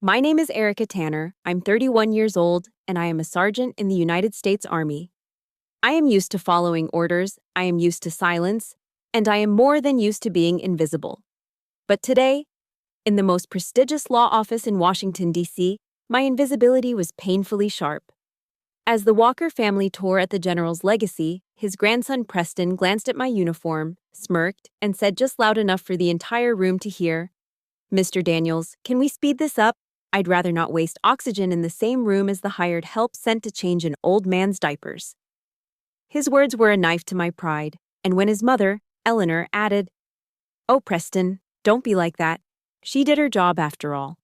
My name is Erica Tanner. I'm 31 years old, and I am a sergeant in the United States Army. I am used to following orders, I am used to silence, and I am more than used to being invisible. But today, in the most prestigious law office in Washington, D.C., my invisibility was painfully sharp. As the Walker family tore at the general's legacy, his grandson Preston glanced at my uniform, smirked, and said just loud enough for the entire room to hear, "Mr. Daniels, can we speed this up? I'd rather not waste oxygen in the same room as the hired help sent to change an old man's diapers." His words were a knife to my pride, and when his mother, Eleanor, added, "Oh, Preston, don't be like that. She did her job after all.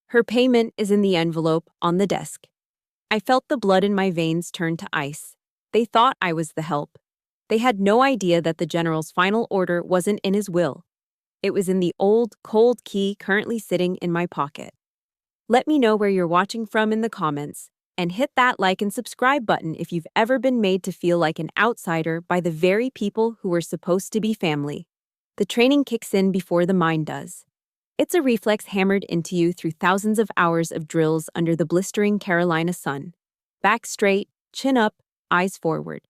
Her payment is in the envelope on the desk." I felt the blood in my veins turn to ice. They thought I was the help. They had no idea that the general's final order wasn't in his will. It was in the old, cold key currently sitting in my pocket. Let me know where you're watching from in the comments, and hit that like and subscribe button if you've ever been made to feel like an outsider by the very people who were supposed to be family. The training kicks in before the mind does. It's a reflex hammered into you through thousands of hours of drills under the blistering Carolina sun. Back straight, chin up, eyes forward.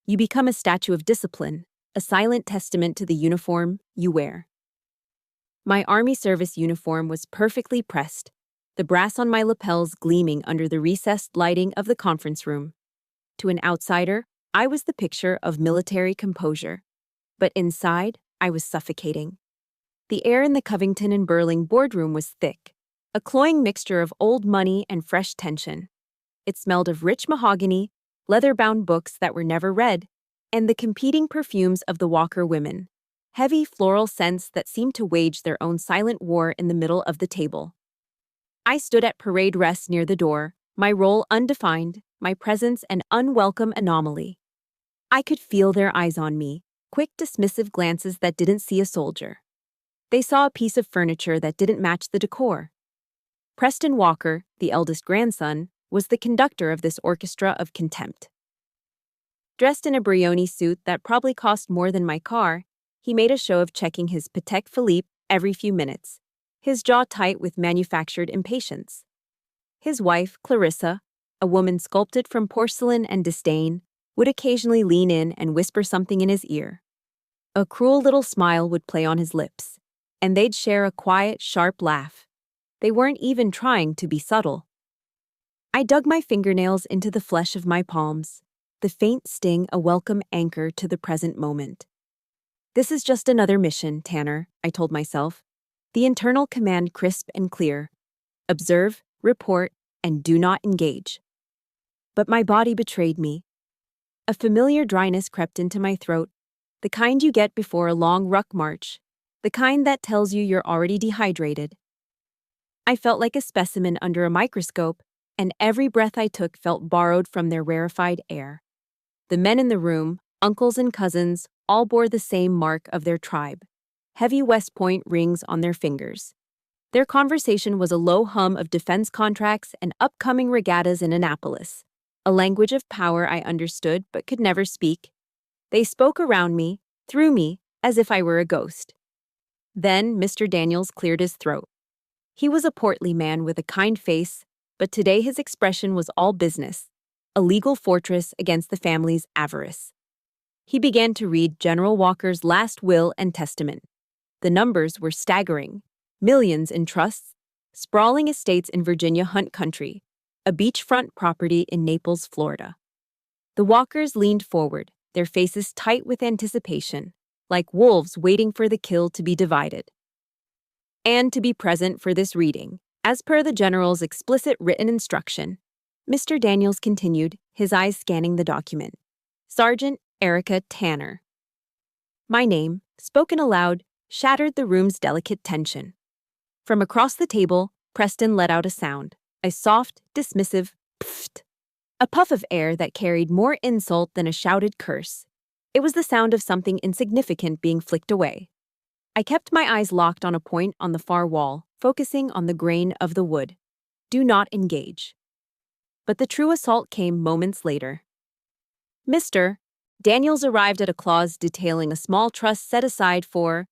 You become a statue of discipline, a silent testament to the uniform you wear. My Army service uniform was perfectly pressed, the brass on my lapels gleaming under the recessed lighting of the conference room. To an outsider, I was the picture of military composure. But inside, I was suffocating. The air in the Covington and Burling boardroom was thick, a cloying mixture of old money and fresh tension. It smelled of rich mahogany, leather-bound books that were never read, and the competing perfumes of the Walker women, heavy floral scents that seemed to wage their own silent war in the middle of the table. I stood at parade rest near the door, my role undefined, my presence an unwelcome anomaly. I could feel their eyes on me, quick dismissive glances that didn't see a soldier. They saw a piece of furniture that didn't match the decor. Preston Walker, the eldest grandson, was the conductor of this orchestra of contempt. Dressed in a Brioni suit that probably cost more than my car, he made a show of checking his Patek Philippe every few minutes, his jaw tight with manufactured impatience. His wife, Clarissa, a woman sculpted from porcelain and disdain, would occasionally lean in and whisper something in his ear. A cruel little smile would play on his lips, and they'd share a quiet, sharp laugh. They weren't even trying to be subtle. I dug my fingernails into the flesh of my palms, the faint sting a welcome anchor to the present moment. This is just another mission, Tanner, I told myself. The internal command crisp and clear. Observe, report, and do not engage. But my body betrayed me. A familiar dryness crept into my throat, the kind you get before a long ruck march, the kind that tells you you're already dehydrated. I felt like a specimen under a microscope, and every breath I took felt borrowed from their rarefied air. The men in the room, uncles and cousins, all bore the same mark of their tribe, heavy West Point rings on their fingers. Their conversation was a low hum of defense contracts and upcoming regattas in Annapolis, a language of power I understood but could never speak. They spoke around me, through me, as if I were a ghost. Then Mr. Daniels cleared his throat. He was a portly man with a kind face, but today his expression was all business, a legal fortress against the family's avarice. He began to read General Walker's last will and testament. The numbers were staggering. Millions in trusts, sprawling estates in Virginia Hunt Country, a beachfront property in Naples, Florida. The Walkers leaned forward, their faces tight with anticipation, like wolves waiting for the kill to be divided. And to be present for this reading, as per the general's explicit written instruction, Mr. Daniels continued, his eyes scanning the document. Sergeant Erica Tanner. My name, spoken aloud, shattered the room's delicate tension. From across the table, Preston let out a sound, a soft, dismissive pfft, a puff of air that carried more insult than a shouted curse. It was the sound of something insignificant being flicked away. I kept my eyes locked on a point on the far wall, focusing on the grain of the wood. Do not engage. But the true assault came moments later. Mr. Daniels arrived at a clause detailing a small trust set aside for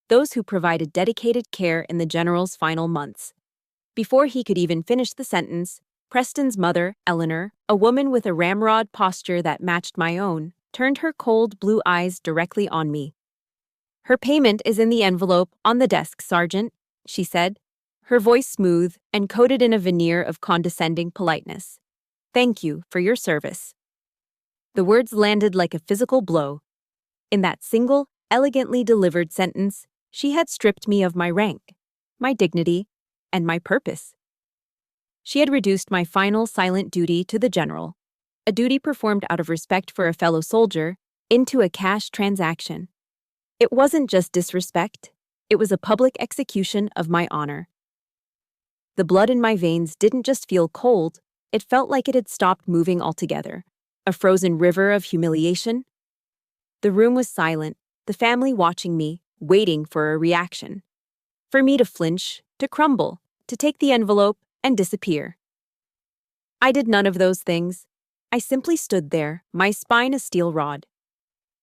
those who provided dedicated care in the general's final months. Before he could even finish the sentence, Preston's mother, Eleanor, a woman with a ramrod posture that matched my own, turned her cold blue eyes directly on me. "Her payment is in the envelope on the desk, Sergeant," she said, her voice smooth and coated in a veneer of condescending politeness. "Thank you for your service." The words landed like a physical blow. In that single, elegantly delivered sentence, she had stripped me of my rank, my dignity, and my purpose. She had reduced my final silent duty to the general, a duty performed out of respect for a fellow soldier, into a cash transaction. It wasn't just disrespect, it was a public execution of my honor. The blood in my veins didn't just feel cold, it felt like it had stopped moving altogether, a frozen river of humiliation. The room was silent, the family watching me, waiting for a reaction. For me to flinch, to crumble, to take the envelope and disappear. I did none of those things. I simply stood there, my spine a steel rod.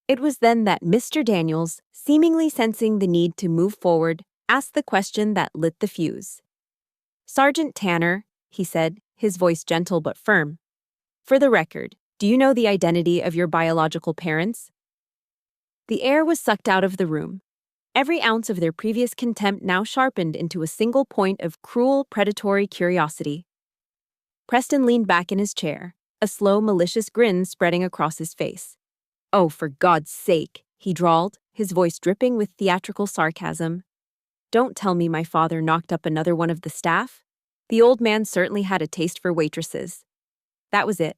It was then that Mr. Daniels, seemingly sensing the need to move forward, asked the question that lit the fuse. "Sergeant Tanner," he said, his voice gentle but firm. "For the record, do you know the identity of your biological parents?" The air was sucked out of the room. Every ounce of their previous contempt now sharpened into a single point of cruel, predatory curiosity. Preston leaned back in his chair, a slow, malicious grin spreading across his face. "Oh, for God's sake," he drawled, his voice dripping with theatrical sarcasm. "Don't tell me my father knocked up another one of the staff? The old man certainly had a taste for waitresses." That was it.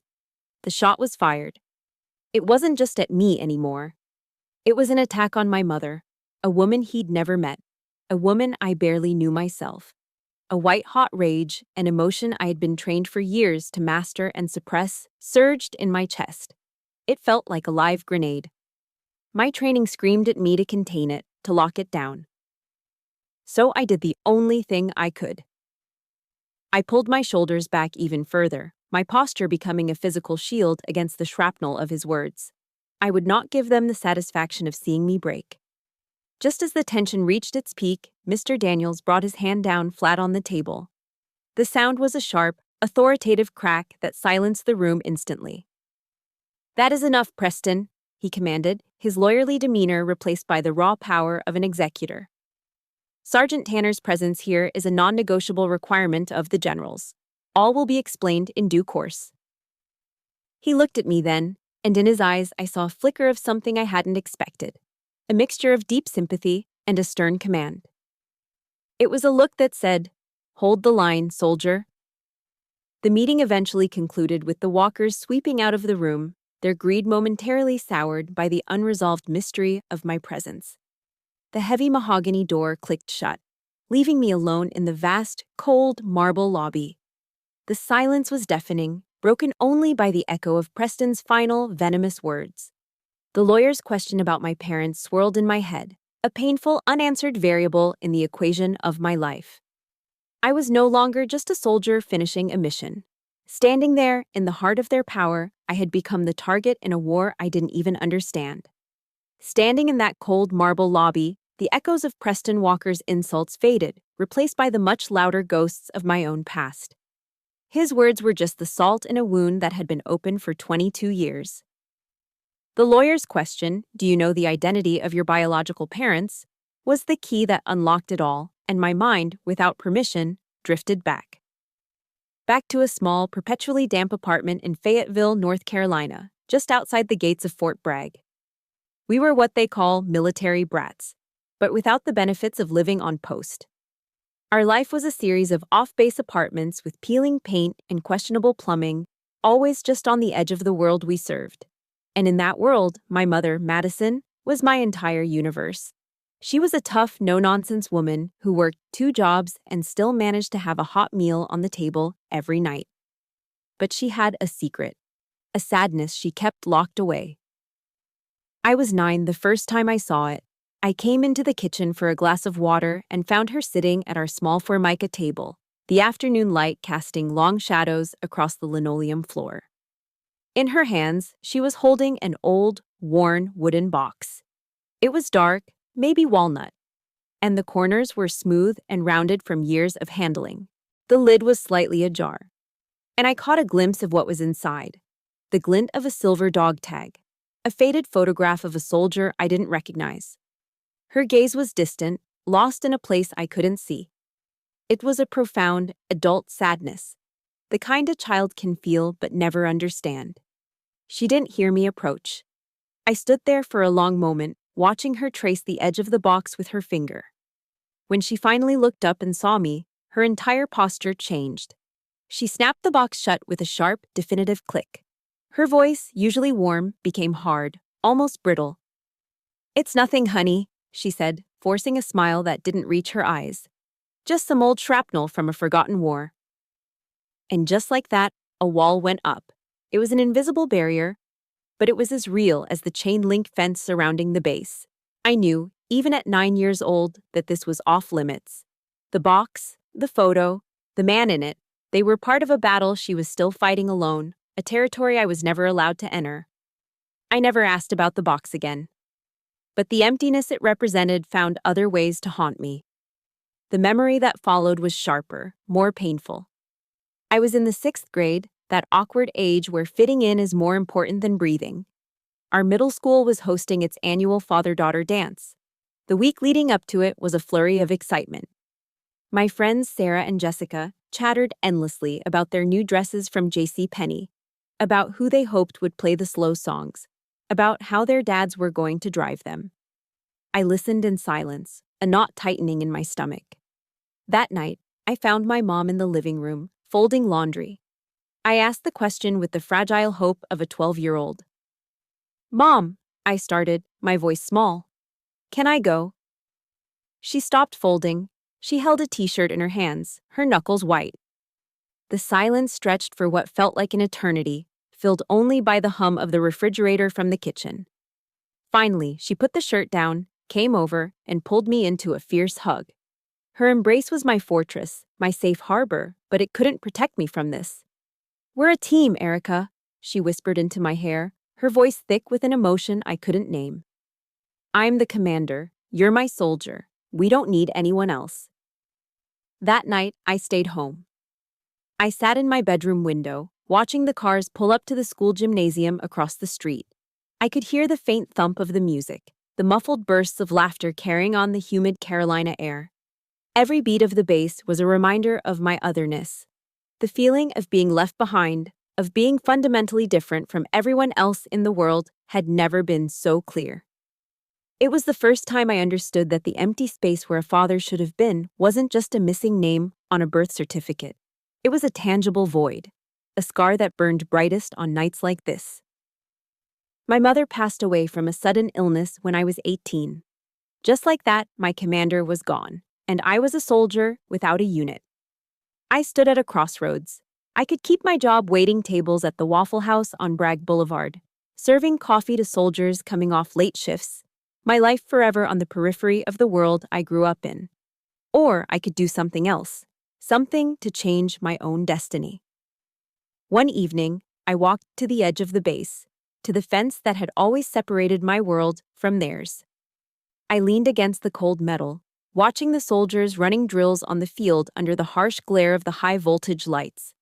The shot was fired. It wasn't just at me anymore. It was an attack on my mother, a woman he'd never met, a woman I barely knew myself. A white-hot rage, an emotion I had been trained for years to master and suppress, surged in my chest. It felt like a live grenade. My training screamed at me to contain it, to lock it down. So I did the only thing I could. I pulled my shoulders back even further, my posture becoming a physical shield against the shrapnel of his words. I would not give them the satisfaction of seeing me break. Just as the tension reached its peak, Mr. Daniels brought his hand down flat on the table. The sound was a sharp, authoritative crack that silenced the room instantly. "That is enough, Preston," he commanded, his lawyerly demeanor replaced by the raw power of an executor. "Sergeant Tanner's presence here is a non-negotiable requirement of the generals. All will be explained in due course." He looked at me then, and in his eyes I saw a flicker of something I hadn't expected. A mixture of deep sympathy and a stern command. It was a look that said, "Hold the line, soldier." The meeting eventually concluded with the walkers sweeping out of the room, their greed momentarily soured by the unresolved mystery of my presence. The heavy mahogany door clicked shut, leaving me alone in the vast, cold marble lobby. The silence was deafening, broken only by the echo of Preston's final, venomous words. The lawyer's question about my parents swirled in my head, a painful, unanswered variable in the equation of my life. I was no longer just a soldier finishing a mission. Standing there, in the heart of their power, I had become the target in a war I didn't even understand. Standing in that cold marble lobby, the echoes of Preston Walker's insults faded, replaced by the much louder ghosts of my own past. His words were just the salt in a wound that had been open for 22 years. The lawyer's question, "Do you know the identity of your biological parents?" was the key that unlocked it all, and my mind, without permission, drifted back. Back to a small, perpetually damp apartment in Fayetteville, North Carolina, just outside the gates of Fort Bragg. We were what they call military brats, but without the benefits of living on post. Our life was a series of off-base apartments with peeling paint and questionable plumbing, always just on the edge of the world we served. And in that world, my mother, Madison, was my entire universe. She was a tough, no-nonsense woman who worked 2 jobs and still managed to have a hot meal on the table every night. But she had a secret, a sadness she kept locked away. I was 9 the first time I saw it. I came into the kitchen for a glass of water and found her sitting at our small formica table, the afternoon light casting long shadows across the linoleum floor. In her hands, she was holding an old, worn wooden box. It was dark, maybe walnut, and the corners were smooth and rounded from years of handling. The lid was slightly ajar, and I caught a glimpse of what was inside. The glint of a silver dog tag, a faded photograph of a soldier I didn't recognize. Her gaze was distant, lost in a place I couldn't see. It was a profound, adult sadness, the kind a child can feel but never understand. She didn't hear me approach. I stood there for a long moment, watching her trace the edge of the box with her finger. When she finally looked up and saw me, her entire posture changed. She snapped the box shut with a sharp, definitive click. Her voice, usually warm, became hard, almost brittle. "It's nothing, honey," she said, forcing a smile that didn't reach her eyes. "Just some old shrapnel from a forgotten war." And just like that, a wall went up. It was an invisible barrier, but it was as real as the chain-link fence surrounding the base. I knew, even at 9 years old, that this was off-limits. The box, the photo, the man in it, they were part of a battle she was still fighting alone, a territory I was never allowed to enter. I never asked about the box again. But the emptiness it represented found other ways to haunt me. The memory that followed was sharper, more painful. I was in the 6th grade, that awkward age where fitting in is more important than breathing. Our middle school was hosting its annual father-daughter dance. The week leading up to it was a flurry of excitement. My friends Sarah and Jessica chattered endlessly about their new dresses from JCPenney, about who they hoped would play the slow songs, about how their dads were going to drive them. I listened in silence, a knot tightening in my stomach. That night, I found my mom in the living room, folding laundry. I asked the question with the fragile hope of a 12-year-old. "Mom," I started, my voice small. "Can I go?" She stopped folding. She held a t-shirt in her hands, her knuckles white. The silence stretched for what felt like an eternity, filled only by the hum of the refrigerator from the kitchen. Finally, she put the shirt down, came over, and pulled me into a fierce hug. Her embrace was my fortress, my safe harbor, but it couldn't protect me from this. "We're a team, Erica," she whispered into my hair, her voice thick with an emotion I couldn't name. "I'm the commander. You're my soldier. We don't need anyone else." That night, I stayed home. I sat in my bedroom window, watching the cars pull up to the school gymnasium across the street. I could hear the faint thump of the music, the muffled bursts of laughter carrying on the humid Carolina air. Every beat of the bass was a reminder of my otherness. The feeling of being left behind, of being fundamentally different from everyone else in the world, had never been so clear. It was the first time I understood that the empty space where a father should have been wasn't just a missing name on a birth certificate. It was a tangible void, a scar that burned brightest on nights like this. My mother passed away from a sudden illness when I was 18. Just like that, my commander was gone, and I was a soldier without a unit. I stood at a crossroads. I could keep my job waiting tables at the Waffle House on Bragg Boulevard, serving coffee to soldiers coming off late shifts, my life forever on the periphery of the world I grew up in. Or I could do something else, something to change my own destiny. One evening, I walked to the edge of the base, to the fence that had always separated my world from theirs. I leaned against the cold metal, watching the soldiers running drills on the field under the harsh glare of the high-voltage lights.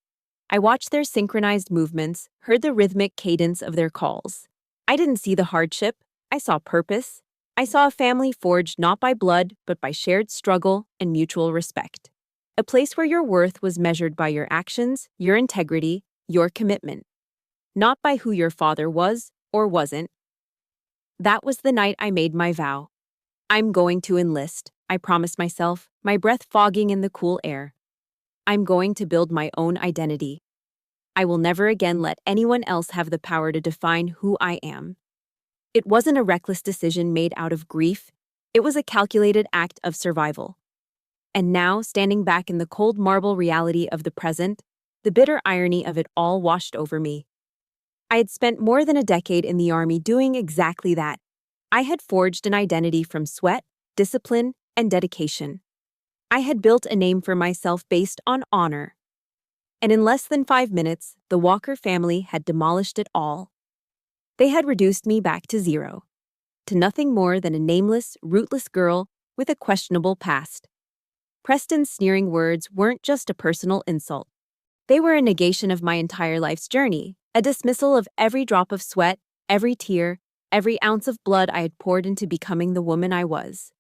I watched their synchronized movements, heard the rhythmic cadence of their calls. I didn't see the hardship. I saw purpose. I saw a family forged not by blood, but by shared struggle and mutual respect. A place where your worth was measured by your actions, your integrity, your commitment. Not by who your father was or wasn't. That was the night I made my vow. "I'm going to enlist," I promised myself, my breath fogging in the cool air. "I'm going to build my own identity. I will never again let anyone else have the power to define who I am." It wasn't a reckless decision made out of grief. It was a calculated act of survival. And now, standing back in the cold marble reality of the present, the bitter irony of it all washed over me. I had spent more than a decade in the Army doing exactly that. I had forged an identity from sweat, discipline, and dedication. I had built a name for myself based on honor. And in less than 5 minutes, the Walker family had demolished it all. They had reduced me back to zero, to nothing more than a nameless, rootless girl with a questionable past. Preston's sneering words weren't just a personal insult. They were a negation of my entire life's journey, a dismissal of every drop of sweat, every tear, every ounce of blood I had poured into becoming the woman I was.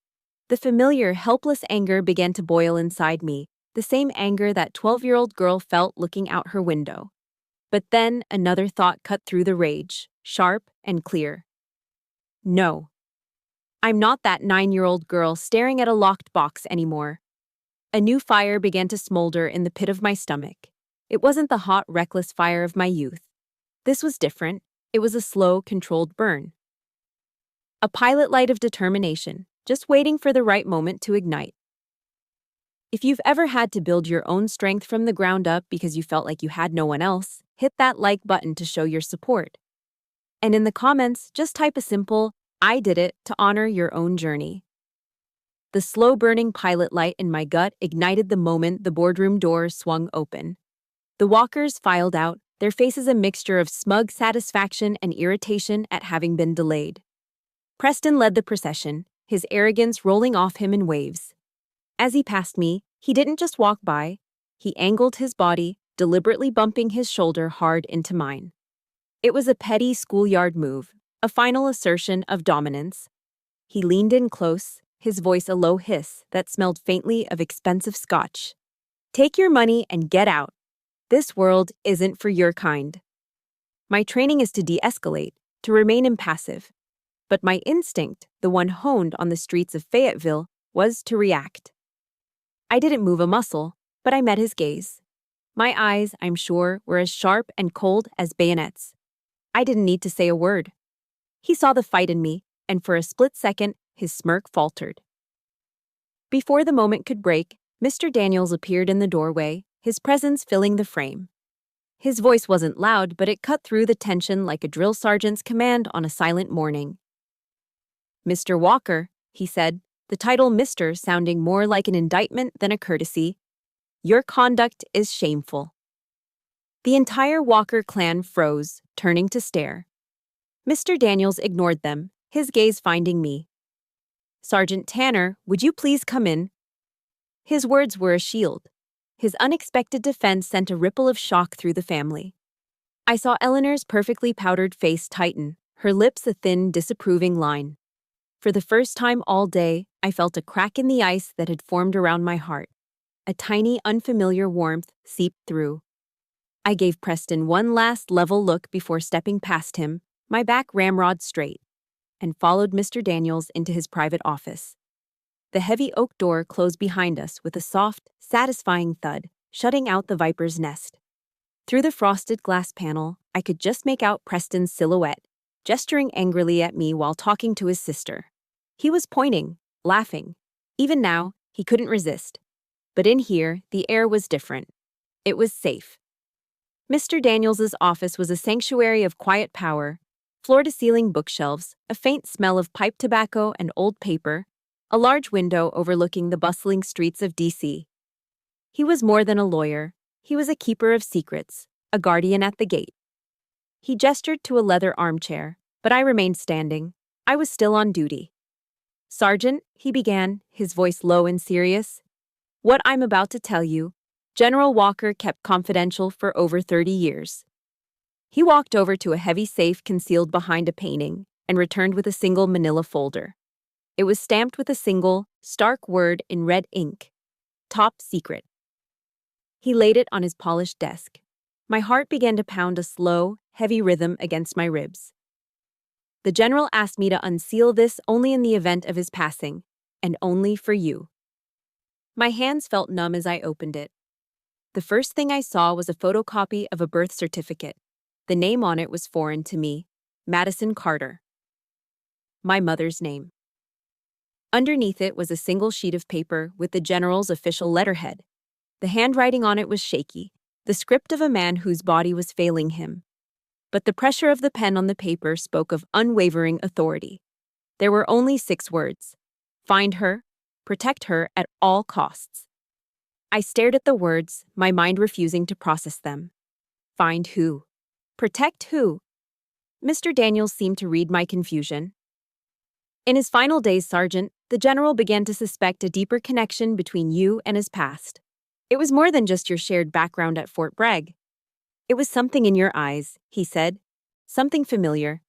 The familiar, helpless anger began to boil inside me, the same anger that 12-year-old girl felt looking out her window. But then another thought cut through the rage, sharp and clear. No. I'm not that 9-year-old girl staring at a locked box anymore. A new fire began to smolder in the pit of my stomach. It wasn't the hot, reckless fire of my youth. This was different. It was a slow, controlled burn. A pilot light of determination, just waiting for the right moment to ignite. If you've ever had to build your own strength from the ground up because you felt like you had no one else, hit that like button to show your support. And in the comments, just type a simple, "I did it," to honor your own journey. The slow-burning pilot light in my gut ignited the moment the boardroom doors swung open. The walkers filed out, their faces a mixture of smug satisfaction and irritation at having been delayed. Preston led the procession, his arrogance rolling off him in waves. As he passed me, he didn't just walk by. He angled his body, deliberately bumping his shoulder hard into mine. It was a petty schoolyard move, a final assertion of dominance. He leaned in close, his voice a low hiss that smelled faintly of expensive scotch. "Take your money and get out. This world isn't for your kind." My training is to de-escalate, to remain impassive. But my instinct, the one honed on the streets of Fayetteville, was to react. I didn't move a muscle, but I met his gaze. My eyes, I'm sure, were as sharp and cold as bayonets. I didn't need to say a word. He saw the fight in me, and for a split second, his smirk faltered. Before the moment could break, Mr. Daniels appeared in the doorway, his presence filling the frame. His voice wasn't loud, but it cut through the tension like a drill sergeant's command on a silent morning. "Mr. Walker," he said, the title Mr. sounding more like an indictment than a courtesy, "your conduct is shameful." The entire Walker clan froze, turning to stare. Mr. Daniels ignored them, his gaze finding me. "Sergeant Tanner, would you please come in?" His words were a shield. His unexpected defense sent a ripple of shock through the family. I saw Eleanor's perfectly powdered face tighten, her lips a thin, disapproving line. For the first time all day, I felt a crack in the ice that had formed around my heart. A tiny, unfamiliar warmth seeped through. I gave Preston one last level look before stepping past him, my back ramrod straight, and followed Mr. Daniels into his private office. The heavy oak door closed behind us with a soft, satisfying thud, shutting out the viper's nest. Through the frosted glass panel, I could just make out Preston's silhouette, gesturing angrily at me while talking to his sister. He was pointing, laughing. Even now, he couldn't resist. But in here, the air was different. It was safe. Mr. Daniels's office was a sanctuary of quiet power, floor-to-ceiling bookshelves, a faint smell of pipe tobacco and old paper, a large window overlooking the bustling streets of D.C. He was more than a lawyer. He was a keeper of secrets, a guardian at the gate. He gestured to a leather armchair, but I remained standing. I was still on duty. "Sergeant," he began, his voice low and serious, "what I'm about to tell you, General Walker kept confidential for over 30 years. He walked over to a heavy safe concealed behind a painting and returned with a single manila folder. It was stamped with a single, stark word in red ink. Top secret. He laid it on his polished desk. My heart began to pound a slow, heavy rhythm against my ribs. The general asked me to unseal this only in the event of his passing, and only for you. My hands felt numb as I opened it. The first thing I saw was a photocopy of a birth certificate. The name on it was foreign to me, Madison Carter. My mother's name. Underneath it was a single sheet of paper with the general's official letterhead. The handwriting on it was shaky, the script of a man whose body was failing him. But the pressure of the pen on the paper spoke of unwavering authority. There were only 6 words. Find her, protect her at all costs. I stared at the words, my mind refusing to process them. Find who? Protect who? Mr. Daniels seemed to read my confusion. In his final days, Sergeant, the general began to suspect a deeper connection between you and his past. It was more than just your shared background at Fort Bragg. It was something in your eyes, he said. Something familiar.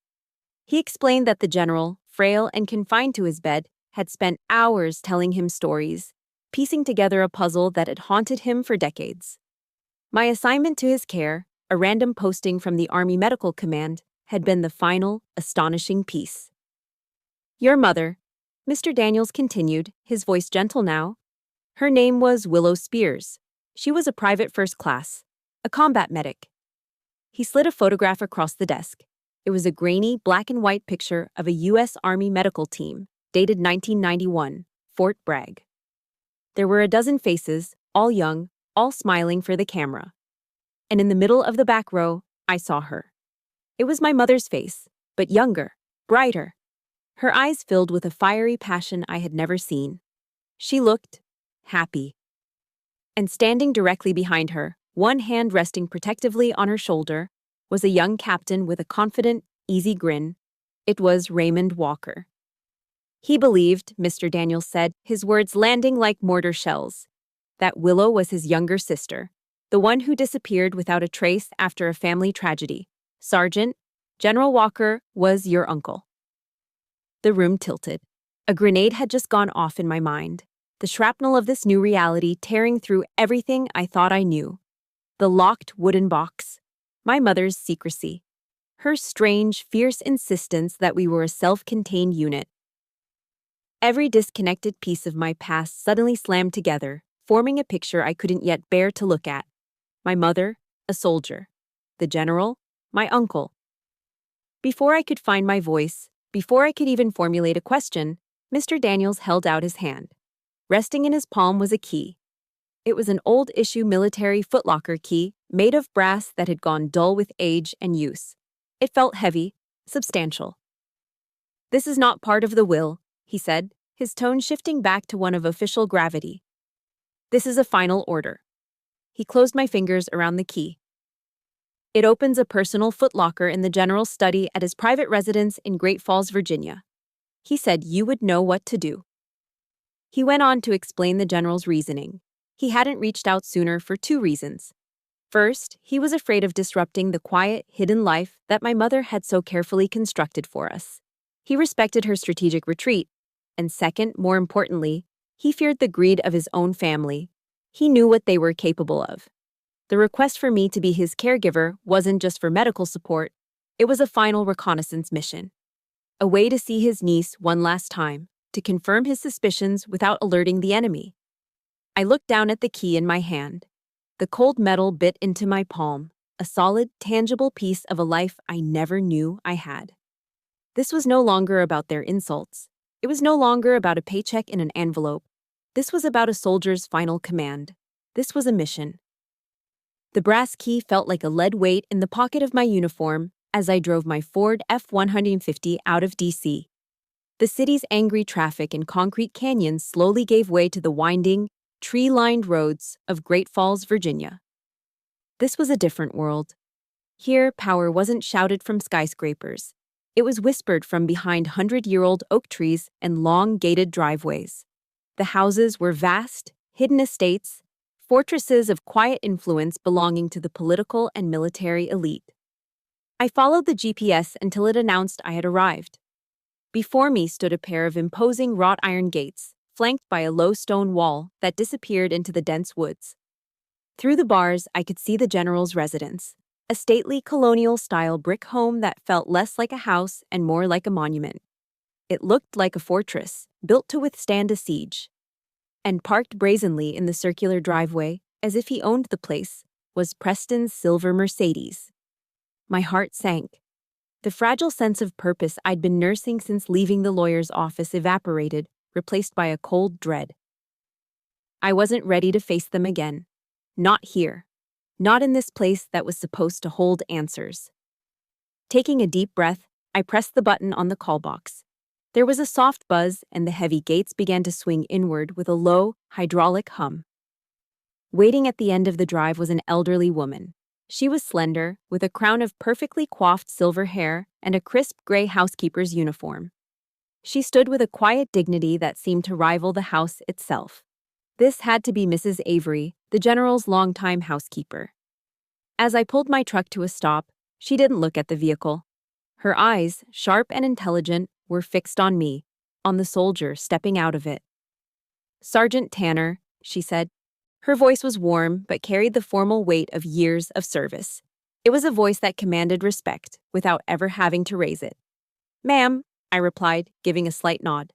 He explained that the general, frail and confined to his bed, had spent hours telling him stories, piecing together a puzzle that had haunted him for decades. My assignment to his care, a random posting from the Army Medical Command, had been the final, astonishing piece. Your mother, Mr. Daniels continued, his voice gentle now. Her name was Willow Spears. She was a private first class, a combat medic. He slid a photograph across the desk. It was a grainy, black and white picture of a U.S. Army medical team, dated 1991, Fort Bragg. There were a dozen faces, all young, all smiling for the camera. And in the middle of the back row, I saw her. It was my mother's face, but younger, brighter. Her eyes filled with a fiery passion I had never seen. She looked happy. And standing directly behind her, one hand resting protectively on her shoulder, was a young captain with a confident, easy grin. It was Raymond Walker. He believed, Mr. Daniels said, his words landing like mortar shells, that Willow was his younger sister, the one who disappeared without a trace after a family tragedy. Sergeant, General Walker was your uncle. The room tilted. A grenade had just gone off in my mind, the shrapnel of this new reality tearing through everything I thought I knew. The locked wooden box, my mother's secrecy, her strange, fierce insistence that we were a self-contained unit. Every disconnected piece of my past suddenly slammed together, forming a picture I couldn't yet bear to look at. My mother, a soldier. The general, my uncle. Before I could find my voice, before I could even formulate a question, Mr. Daniels held out his hand. Resting in his palm was a key. It was an old-issue military footlocker key made of brass that had gone dull with age and use. It felt heavy, substantial. This is not part of the will, he said, his tone shifting back to one of official gravity. This is a final order. He closed my fingers around the key. It opens a personal footlocker in the general's study at his private residence in Great Falls, Virginia. He said you would know what to do. He went on to explain the general's reasoning. He hadn't reached out sooner for two reasons. First, he was afraid of disrupting the quiet, hidden life that my mother had so carefully constructed for us. He respected her strategic retreat. And second, more importantly, he feared the greed of his own family. He knew what they were capable of. The request for me to be his caregiver wasn't just for medical support. It was a final reconnaissance mission. A way to see his niece one last time, to confirm his suspicions without alerting the enemy. I looked down at the key in my hand. The cold metal bit into my palm, a solid, tangible piece of a life I never knew I had. This was no longer about their insults. It was no longer about a paycheck in an envelope. This was about a soldier's final command. This was a mission. The brass key felt like a lead weight in the pocket of my uniform as I drove my Ford F-150 out of D.C. The city's angry traffic and concrete canyons slowly gave way to the winding, tree-lined roads of Great Falls, Virginia. This was a different world. Here, power wasn't shouted from skyscrapers. It was whispered from behind 100-year-old oak trees and long, gated driveways. The houses were vast, hidden estates, fortresses of quiet influence belonging to the political and military elite. I followed the GPS until it announced I had arrived. Before me stood a pair of imposing wrought iron gates, flanked by a low stone wall that disappeared into the dense woods. Through the bars, I could see the general's residence, a stately colonial-style brick home that felt less like a house and more like a monument. It looked like a fortress, built to withstand a siege. And parked brazenly in the circular driveway, as if he owned the place, was Preston's silver Mercedes. My heart sank. The fragile sense of purpose I'd been nursing since leaving the lawyer's office evaporated, replaced by a cold dread. I wasn't ready to face them again. Not here. Not in this place that was supposed to hold answers. Taking a deep breath, I pressed the button on the call box. There was a soft buzz, and the heavy gates began to swing inward with a low, hydraulic hum. Waiting at the end of the drive was an elderly woman. She was slender, with a crown of perfectly coiffed silver hair and a crisp gray housekeeper's uniform. She stood with a quiet dignity that seemed to rival the house itself. This had to be Mrs. Avery, the General's longtime housekeeper. As I pulled my truck to a stop, she didn't look at the vehicle. Her eyes, sharp and intelligent, were fixed on me, on the soldier stepping out of it. "Sergeant Tanner," she said. Her voice was warm but carried the formal weight of years of service. It was a voice that commanded respect without ever having to raise it. "Ma'am," I replied, giving a slight nod.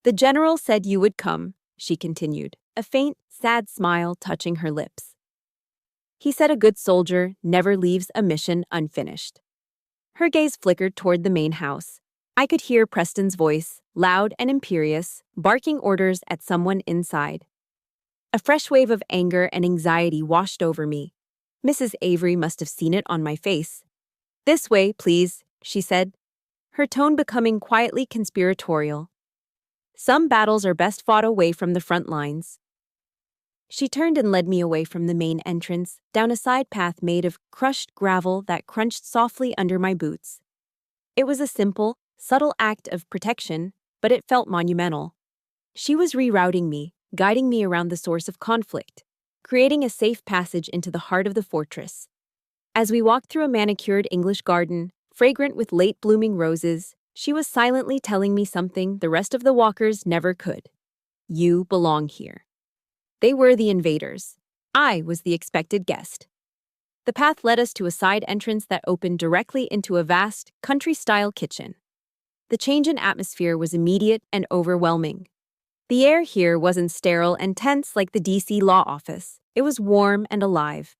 "The General said you would come," she continued, a faint, sad smile touching her lips. "He said a good soldier never leaves a mission unfinished." Her gaze flickered toward the main house. I could hear Preston's voice, loud and imperious, barking orders at someone inside. A fresh wave of anger and anxiety washed over me. Mrs. Avery must have seen it on my face. "This way, please," she said, her tone becoming quietly conspiratorial. "Some battles are best fought away from the front lines." She turned and led me away from the main entrance, down a side path made of crushed gravel that crunched softly under my boots. It was a simple, subtle act of protection, but it felt monumental. She was rerouting me, guiding me around the source of conflict, creating a safe passage into the heart of the fortress. As we walked through a manicured English garden, fragrant with late-blooming roses, she was silently telling me something the rest of the walkers never could. "You belong here." They were the invaders. I was the expected guest. The path led us to a side entrance that opened directly into a vast, country-style kitchen. The change in atmosphere was immediate and overwhelming. The air here wasn't sterile and tense like the DC law office. It was warm and alive.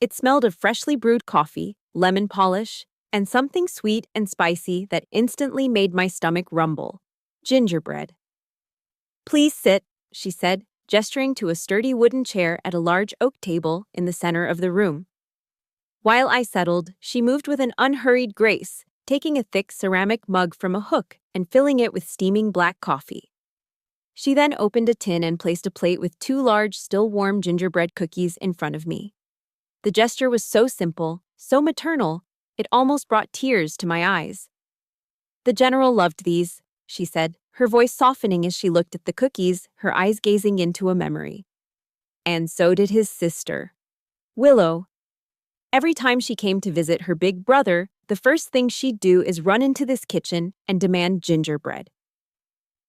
It smelled of freshly brewed coffee, lemon polish, and something sweet and spicy that instantly made my stomach rumble. Gingerbread. "Please sit," she said, gesturing to a sturdy wooden chair at a large oak table in the center of the room. While I settled, she moved with an unhurried grace, taking a thick ceramic mug from a hook and filling it with steaming black coffee. She then opened a tin and placed a plate with 2 large, still-warm gingerbread cookies in front of me. The gesture was so simple, so maternal, it almost brought tears to my eyes. "The General loved these," she said, her voice softening as she looked at the cookies, her eyes gazing into a memory. "And so did his sister, Willow. Every time she came to visit her big brother, the first thing she'd do is run into this kitchen and demand gingerbread."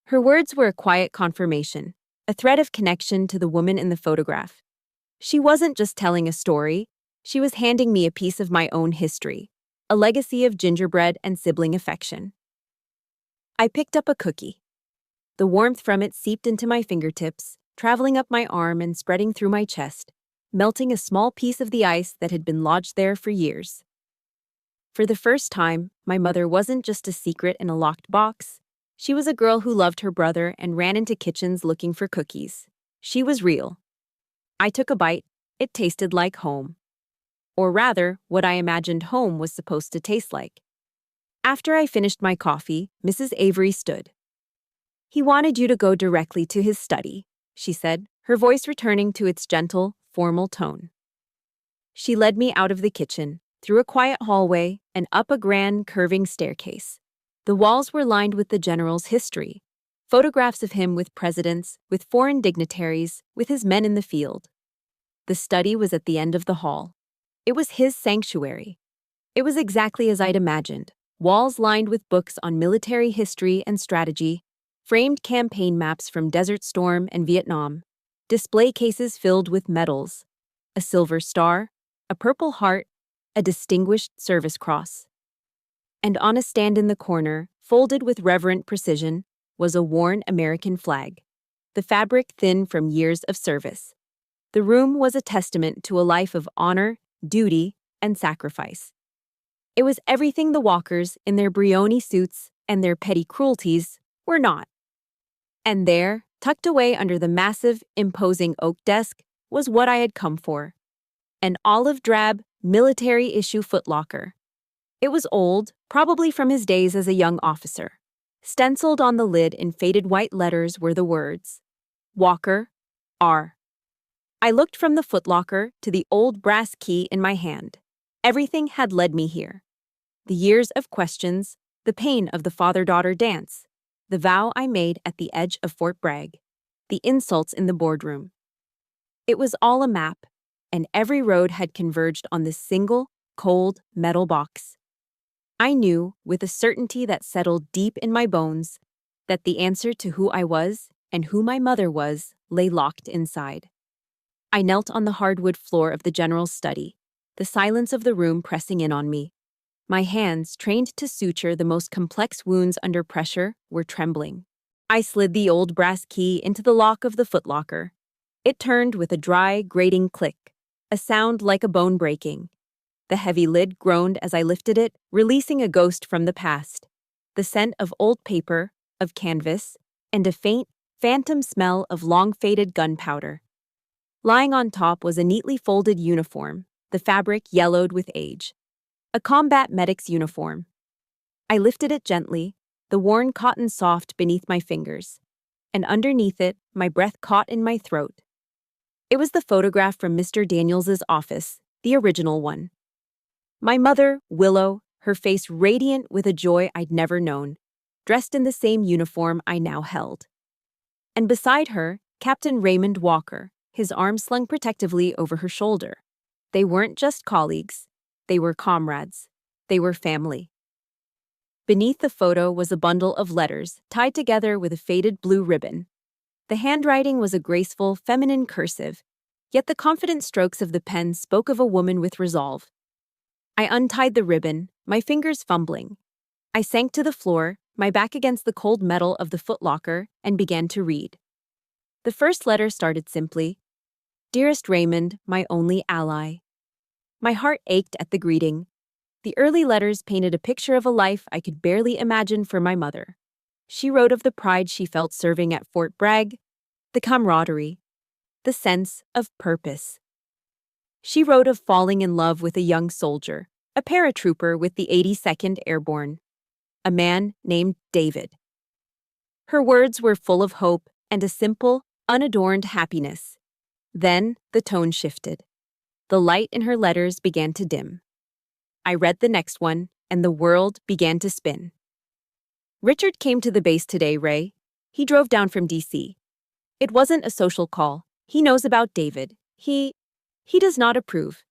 Her words were a quiet confirmation, a thread of connection to the woman in the photograph. She wasn't just telling a story, she was handing me a piece of my own history, a legacy of gingerbread and sibling affection. I picked up a cookie. The warmth from it seeped into my fingertips, traveling up my arm and spreading through my chest, melting a small piece of the ice that had been lodged there for years. For the first time, my mother wasn't just a secret in a locked box. She was a girl who loved her brother and ran into kitchens looking for cookies. She was real. I took a bite. It tasted like home. Or rather, what I imagined home was supposed to taste like. After I finished my coffee, Mrs. Avery stood. "He wanted you to go directly to his study," she said, her voice returning to its gentle, formal tone. She led me out of the kitchen, through a quiet hallway, and up a grand, curving staircase. The walls were lined with the General's history, photographs of him with presidents, with foreign dignitaries, with his men in the field. The study was at the end of the hall. It was his sanctuary. It was exactly as I'd imagined. Walls lined with books on military history and strategy, framed campaign maps from Desert Storm and Vietnam, display cases filled with medals, a silver star, a Purple Heart, a Distinguished Service Cross. And on a stand in the corner, folded with reverent precision, was a worn American flag, the fabric thin from years of service. The room was a testament to a life of honor, duty, and sacrifice. It was everything the walkers, in their Brioni suits and their petty cruelties, were not. And there, tucked away under the massive, imposing oak desk, was what I had come for. An olive-drab, military-issue footlocker. It was old, probably from his days as a young officer. Stenciled on the lid in faded white letters were the words, "Walker, R." I looked from the footlocker to the old brass key in my hand. Everything had led me here. The years of questions, the pain of the father-daughter dance, the vow I made at the edge of Fort Bragg, the insults in the boardroom. It was all a map, and every road had converged on this single, cold, metal box. I knew, with a certainty that settled deep in my bones, that the answer to who I was and who my mother was lay locked inside. I knelt on the hardwood floor of the general's study, the silence of the room pressing in on me. My hands, trained to suture the most complex wounds under pressure, were trembling. I slid the old brass key into the lock of the footlocker. It turned with a dry, grating click, a sound like a bone breaking. The heavy lid groaned as I lifted it, releasing a ghost from the past. The scent of old paper, of canvas, and a faint, phantom smell of long-faded gunpowder. Lying on top was a neatly folded uniform, the fabric yellowed with age. A combat medic's uniform. I lifted it gently, the worn cotton soft beneath my fingers, and underneath it, my breath caught in my throat. It was the photograph from Mr. Daniels's office, the original one. My mother, Willow, her face radiant with a joy I'd never known, dressed in the same uniform I now held. And beside her, Captain Raymond Walker, his arm slung protectively over her shoulder. They weren't just colleagues. They were comrades. They were family. Beneath the photo was a bundle of letters tied together with a faded blue ribbon. The handwriting was a graceful, feminine cursive, yet the confident strokes of the pen spoke of a woman with resolve. I untied the ribbon, my fingers fumbling. I sank to the floor, my back against the cold metal of the footlocker, and began to read. The first letter started simply, "Dearest Raymond, my only ally." My heart ached at the greeting. The early letters painted a picture of a life I could barely imagine for my mother. She wrote of the pride she felt serving at Fort Bragg, the camaraderie, the sense of purpose. She wrote of falling in love with a young soldier, a paratrooper with the 82nd Airborne, a man named David. Her words were full of hope and a simple, unadorned happiness. Then the tone shifted. The light in her letters began to dim. I read the next one, and the world began to spin. "Richard came to the base today, Ray. He drove down from D.C. It wasn't a social call. He knows about David. He does not approve.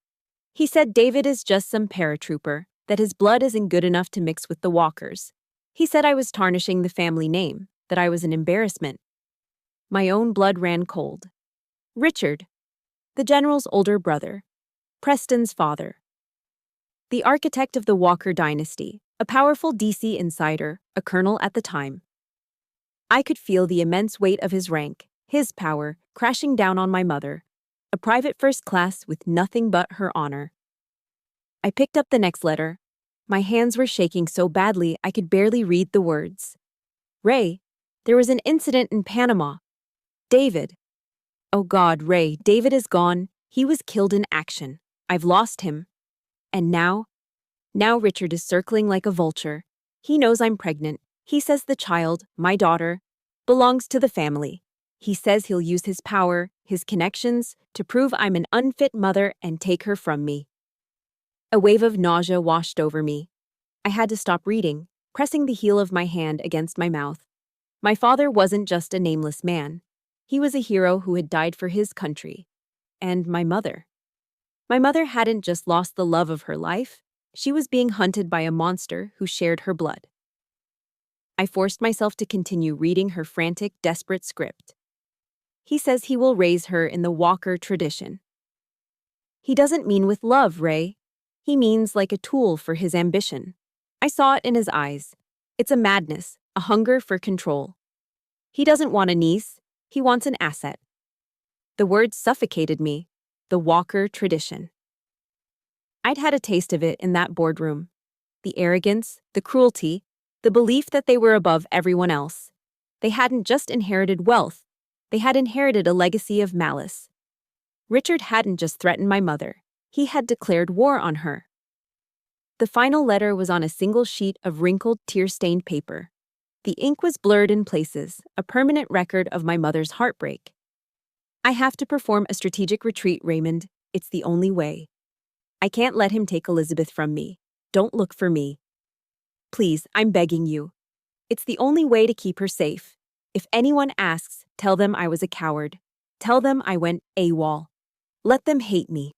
He said David is just some paratrooper, that his blood isn't good enough to mix with the Walkers. He said I was tarnishing the family name, that I was an embarrassment." My own blood ran cold. Richard, the general's older brother, Preston's father. The architect of the Walker dynasty, a powerful D.C. insider, a colonel at the time. I could feel the immense weight of his rank, his power, crashing down on my mother, a private first class with nothing but her honor. I picked up the next letter. My hands were shaking so badly I could barely read the words. "Ray, there was an incident in Panama. David. Oh God, Ray, David is gone. He was killed in action. I've lost him. And now Richard is circling like a vulture. He knows I'm pregnant. He says the child, my daughter, belongs to the family. He says he'll use his power, his connections, to prove I'm an unfit mother and take her from me." A wave of nausea washed over me. I had to stop reading, pressing the heel of my hand against my mouth. My father wasn't just a nameless man. He was a hero who had died for his country. And my mother. My mother hadn't just lost the love of her life, she was being hunted by a monster who shared her blood. I forced myself to continue reading her frantic, desperate script. He says he will raise her in the Walker tradition. He doesn't mean with love, Ray. He means like a tool for his ambition. I saw it in his eyes. It's a madness, a hunger for control. He doesn't want a niece, he wants an asset. The words suffocated me. The Walker tradition. I'd had a taste of it in that boardroom. The arrogance, the cruelty, the belief that they were above everyone else. They hadn't just inherited wealth, they had inherited a legacy of malice. Richard hadn't just threatened my mother, he had declared war on her. The final letter was on a single sheet of wrinkled, tear-stained paper. The ink was blurred in places, a permanent record of my mother's heartbreak. "I have to perform a strategic retreat, Raymond. It's the only way. I can't let him take Elizabeth from me. Don't look for me." Please, I'm begging you. It's the only way to keep her safe. If anyone asks, tell them I was a coward. Tell them I went AWOL. Let them hate me.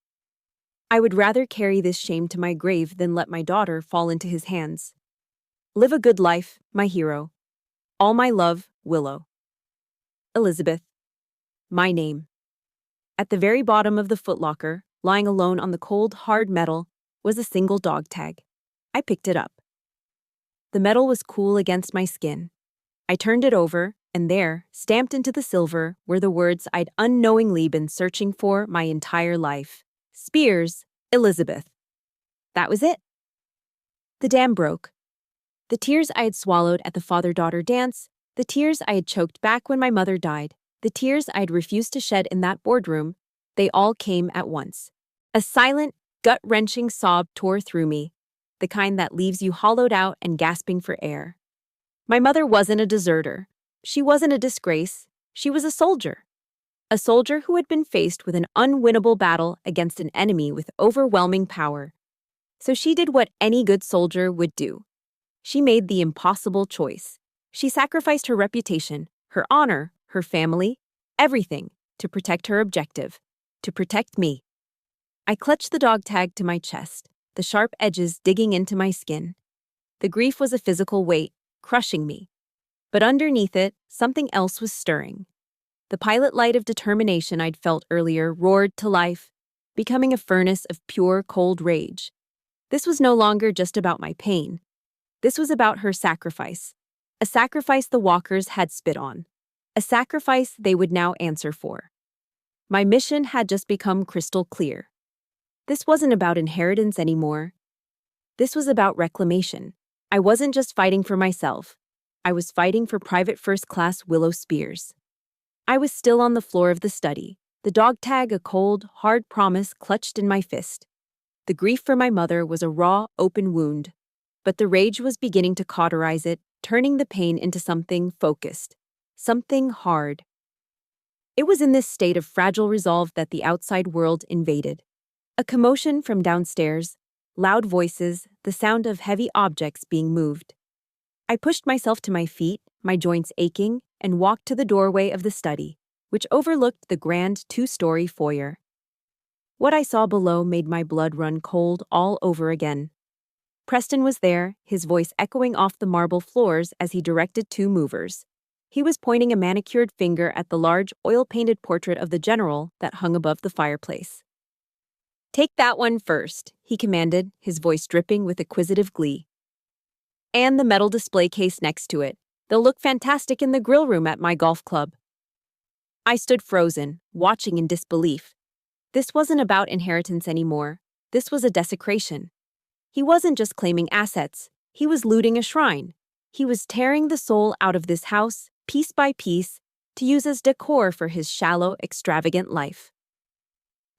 I would rather carry this shame to my grave than let my daughter fall into his hands. Live a good life, my hero. All my love, Willow. Elizabeth. My name. At the very bottom of the footlocker, lying alone on the cold, hard metal, was a single dog tag. I picked it up. The metal was cool against my skin. I turned it over, and there, stamped into the silver, were the words I'd unknowingly been searching for my entire life. Spears, Elizabeth. That was it. The dam broke. The tears I had swallowed at the father-daughter dance, the tears I had choked back when my mother died, the tears I had refused to shed in that boardroom, they all came at once. A silent, gut-wrenching sob tore through me, the kind that leaves you hollowed out and gasping for air. My mother wasn't a deserter. She wasn't a disgrace. She was a soldier. A soldier who had been faced with an unwinnable battle against an enemy with overwhelming power. So she did what any good soldier would do. She made the impossible choice. She sacrificed her reputation, her honor, her family, everything to protect her objective, to protect me. I clutched the dog tag to my chest, the sharp edges digging into my skin. The grief was a physical weight, crushing me. But underneath it, something else was stirring. The pilot light of determination I'd felt earlier roared to life, becoming a furnace of pure, cold rage. This was no longer just about my pain. This was about her sacrifice. A sacrifice the walkers had spit on. A sacrifice they would now answer for. My mission had just become crystal clear. This wasn't about inheritance anymore. This was about reclamation. I wasn't just fighting for myself. I was fighting for Private First Class Willow Spears. I was still on the floor of the study, the dog tag a cold, hard promise clutched in my fist. The grief for my mother was a raw, open wound, but the rage was beginning to cauterize it, turning the pain into something focused, something hard. It was in this state of fragile resolve that the outside world invaded. A commotion from downstairs, loud voices, the sound of heavy objects being moved. I pushed myself to my feet, my joints aching, and walked to the doorway of the study, which overlooked the grand two-story foyer. What I saw below made my blood run cold all over again. Preston was there, his voice echoing off the marble floors as he directed two movers. He was pointing a manicured finger at the large, oil-painted portrait of the general that hung above the fireplace. "Take that one first," he commanded, his voice dripping with acquisitive glee. "And the metal display case next to it. They'll look fantastic in the grill room at my golf club." I stood frozen, watching in disbelief. This wasn't about inheritance anymore. This was a desecration. He wasn't just claiming assets. He was looting a shrine. He was tearing the soul out of this house, piece by piece, to use as decor for his shallow, extravagant life.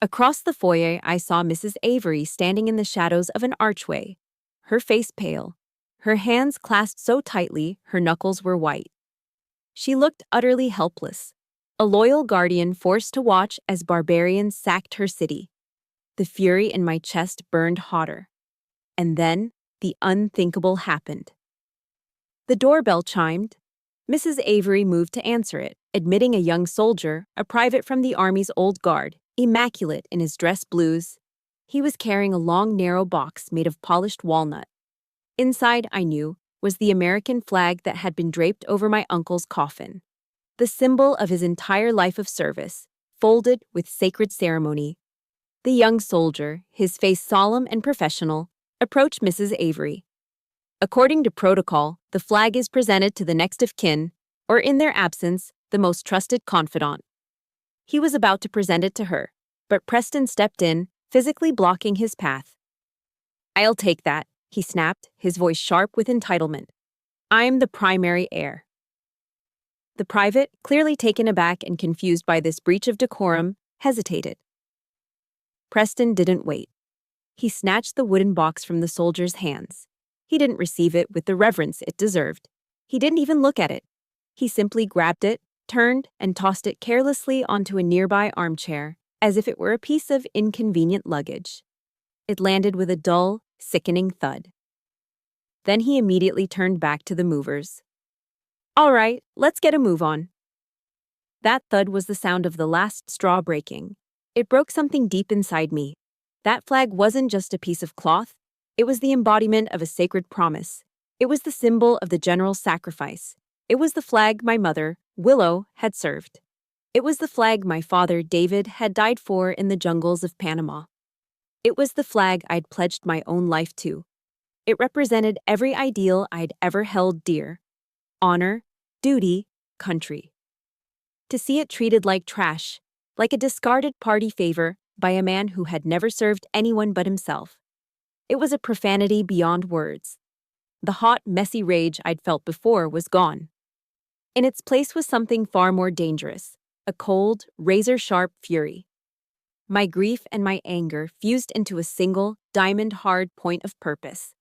Across the foyer, I saw Mrs. Avery standing in the shadows of an archway, her face pale, her hands clasped so tightly her knuckles were white. She looked utterly helpless, a loyal guardian forced to watch as barbarians sacked her city. The fury in my chest burned hotter. And then, the unthinkable happened. The doorbell chimed. Mrs. Avery moved to answer it, admitting a young soldier, a private from the Army's Old Guard, immaculate in his dress blues. He was carrying a long, narrow box made of polished walnut. Inside, I knew, was the American flag that had been draped over my uncle's coffin, the symbol of his entire life of service, folded with sacred ceremony. The young soldier, his face solemn and professional, approached Mrs. Avery. According to protocol, the flag is presented to the next of kin, or in their absence, the most trusted confidant. He was about to present it to her, but Preston stepped in, physically blocking his path. "I'll take that," he snapped, his voice sharp with entitlement. "I'm the primary heir." The private, clearly taken aback and confused by this breach of decorum, hesitated. Preston didn't wait. He snatched the wooden box from the soldier's hands. He didn't receive it with the reverence it deserved. He didn't even look at it. He simply grabbed it, turned, and tossed it carelessly onto a nearby armchair, as if it were a piece of inconvenient luggage. It landed with a dull, sickening thud. Then he immediately turned back to the movers. All right, let's get a move on. That thud was the sound of the last straw breaking. It broke something deep inside me. That flag wasn't just a piece of cloth, it was the embodiment of a sacred promise. It was the symbol of the general's sacrifice. It was the flag my mother, Willow, had served. It was the flag my father, David, had died for in the jungles of Panama. It was the flag I'd pledged my own life to. It represented every ideal I'd ever held dear: honor, duty, country. To see it treated like trash, like a discarded party favor by a man who had never served anyone but himself. It was a profanity beyond words. The hot, messy rage I'd felt before was gone. In its place was something far more dangerous, a cold, razor-sharp fury. My grief and my anger fused into a single, diamond-hard point of purpose.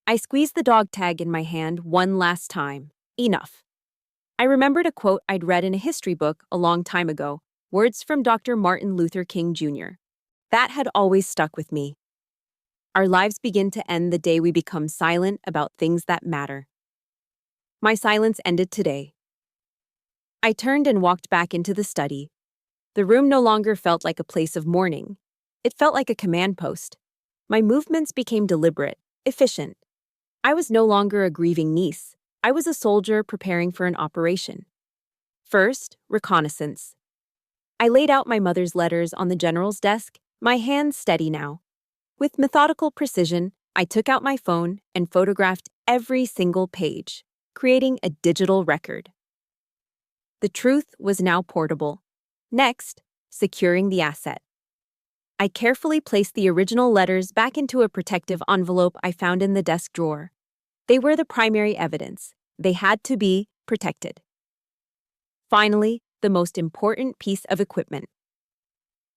I squeezed the dog tag in my hand one last time. Enough. I remembered a quote I'd read in a history book a long time ago, words from Dr. Martin Luther King Jr. That had always stuck with me. Our lives begin to end the day we become silent about things that matter. My silence ended today. I turned and walked back into the study. The room no longer felt like a place of mourning. It felt like a command post. My movements became deliberate, efficient. I was no longer a grieving niece. I was a soldier preparing for an operation. First, reconnaissance. I laid out my mother's letters on the general's desk, my hands steady now. With methodical precision, I took out my phone and photographed every single page, creating a digital record. The truth was now portable. Next, securing the asset. I carefully placed the original letters back into a protective envelope I found in the desk drawer. They were the primary evidence. They had to be protected. Finally, the most important piece of equipment.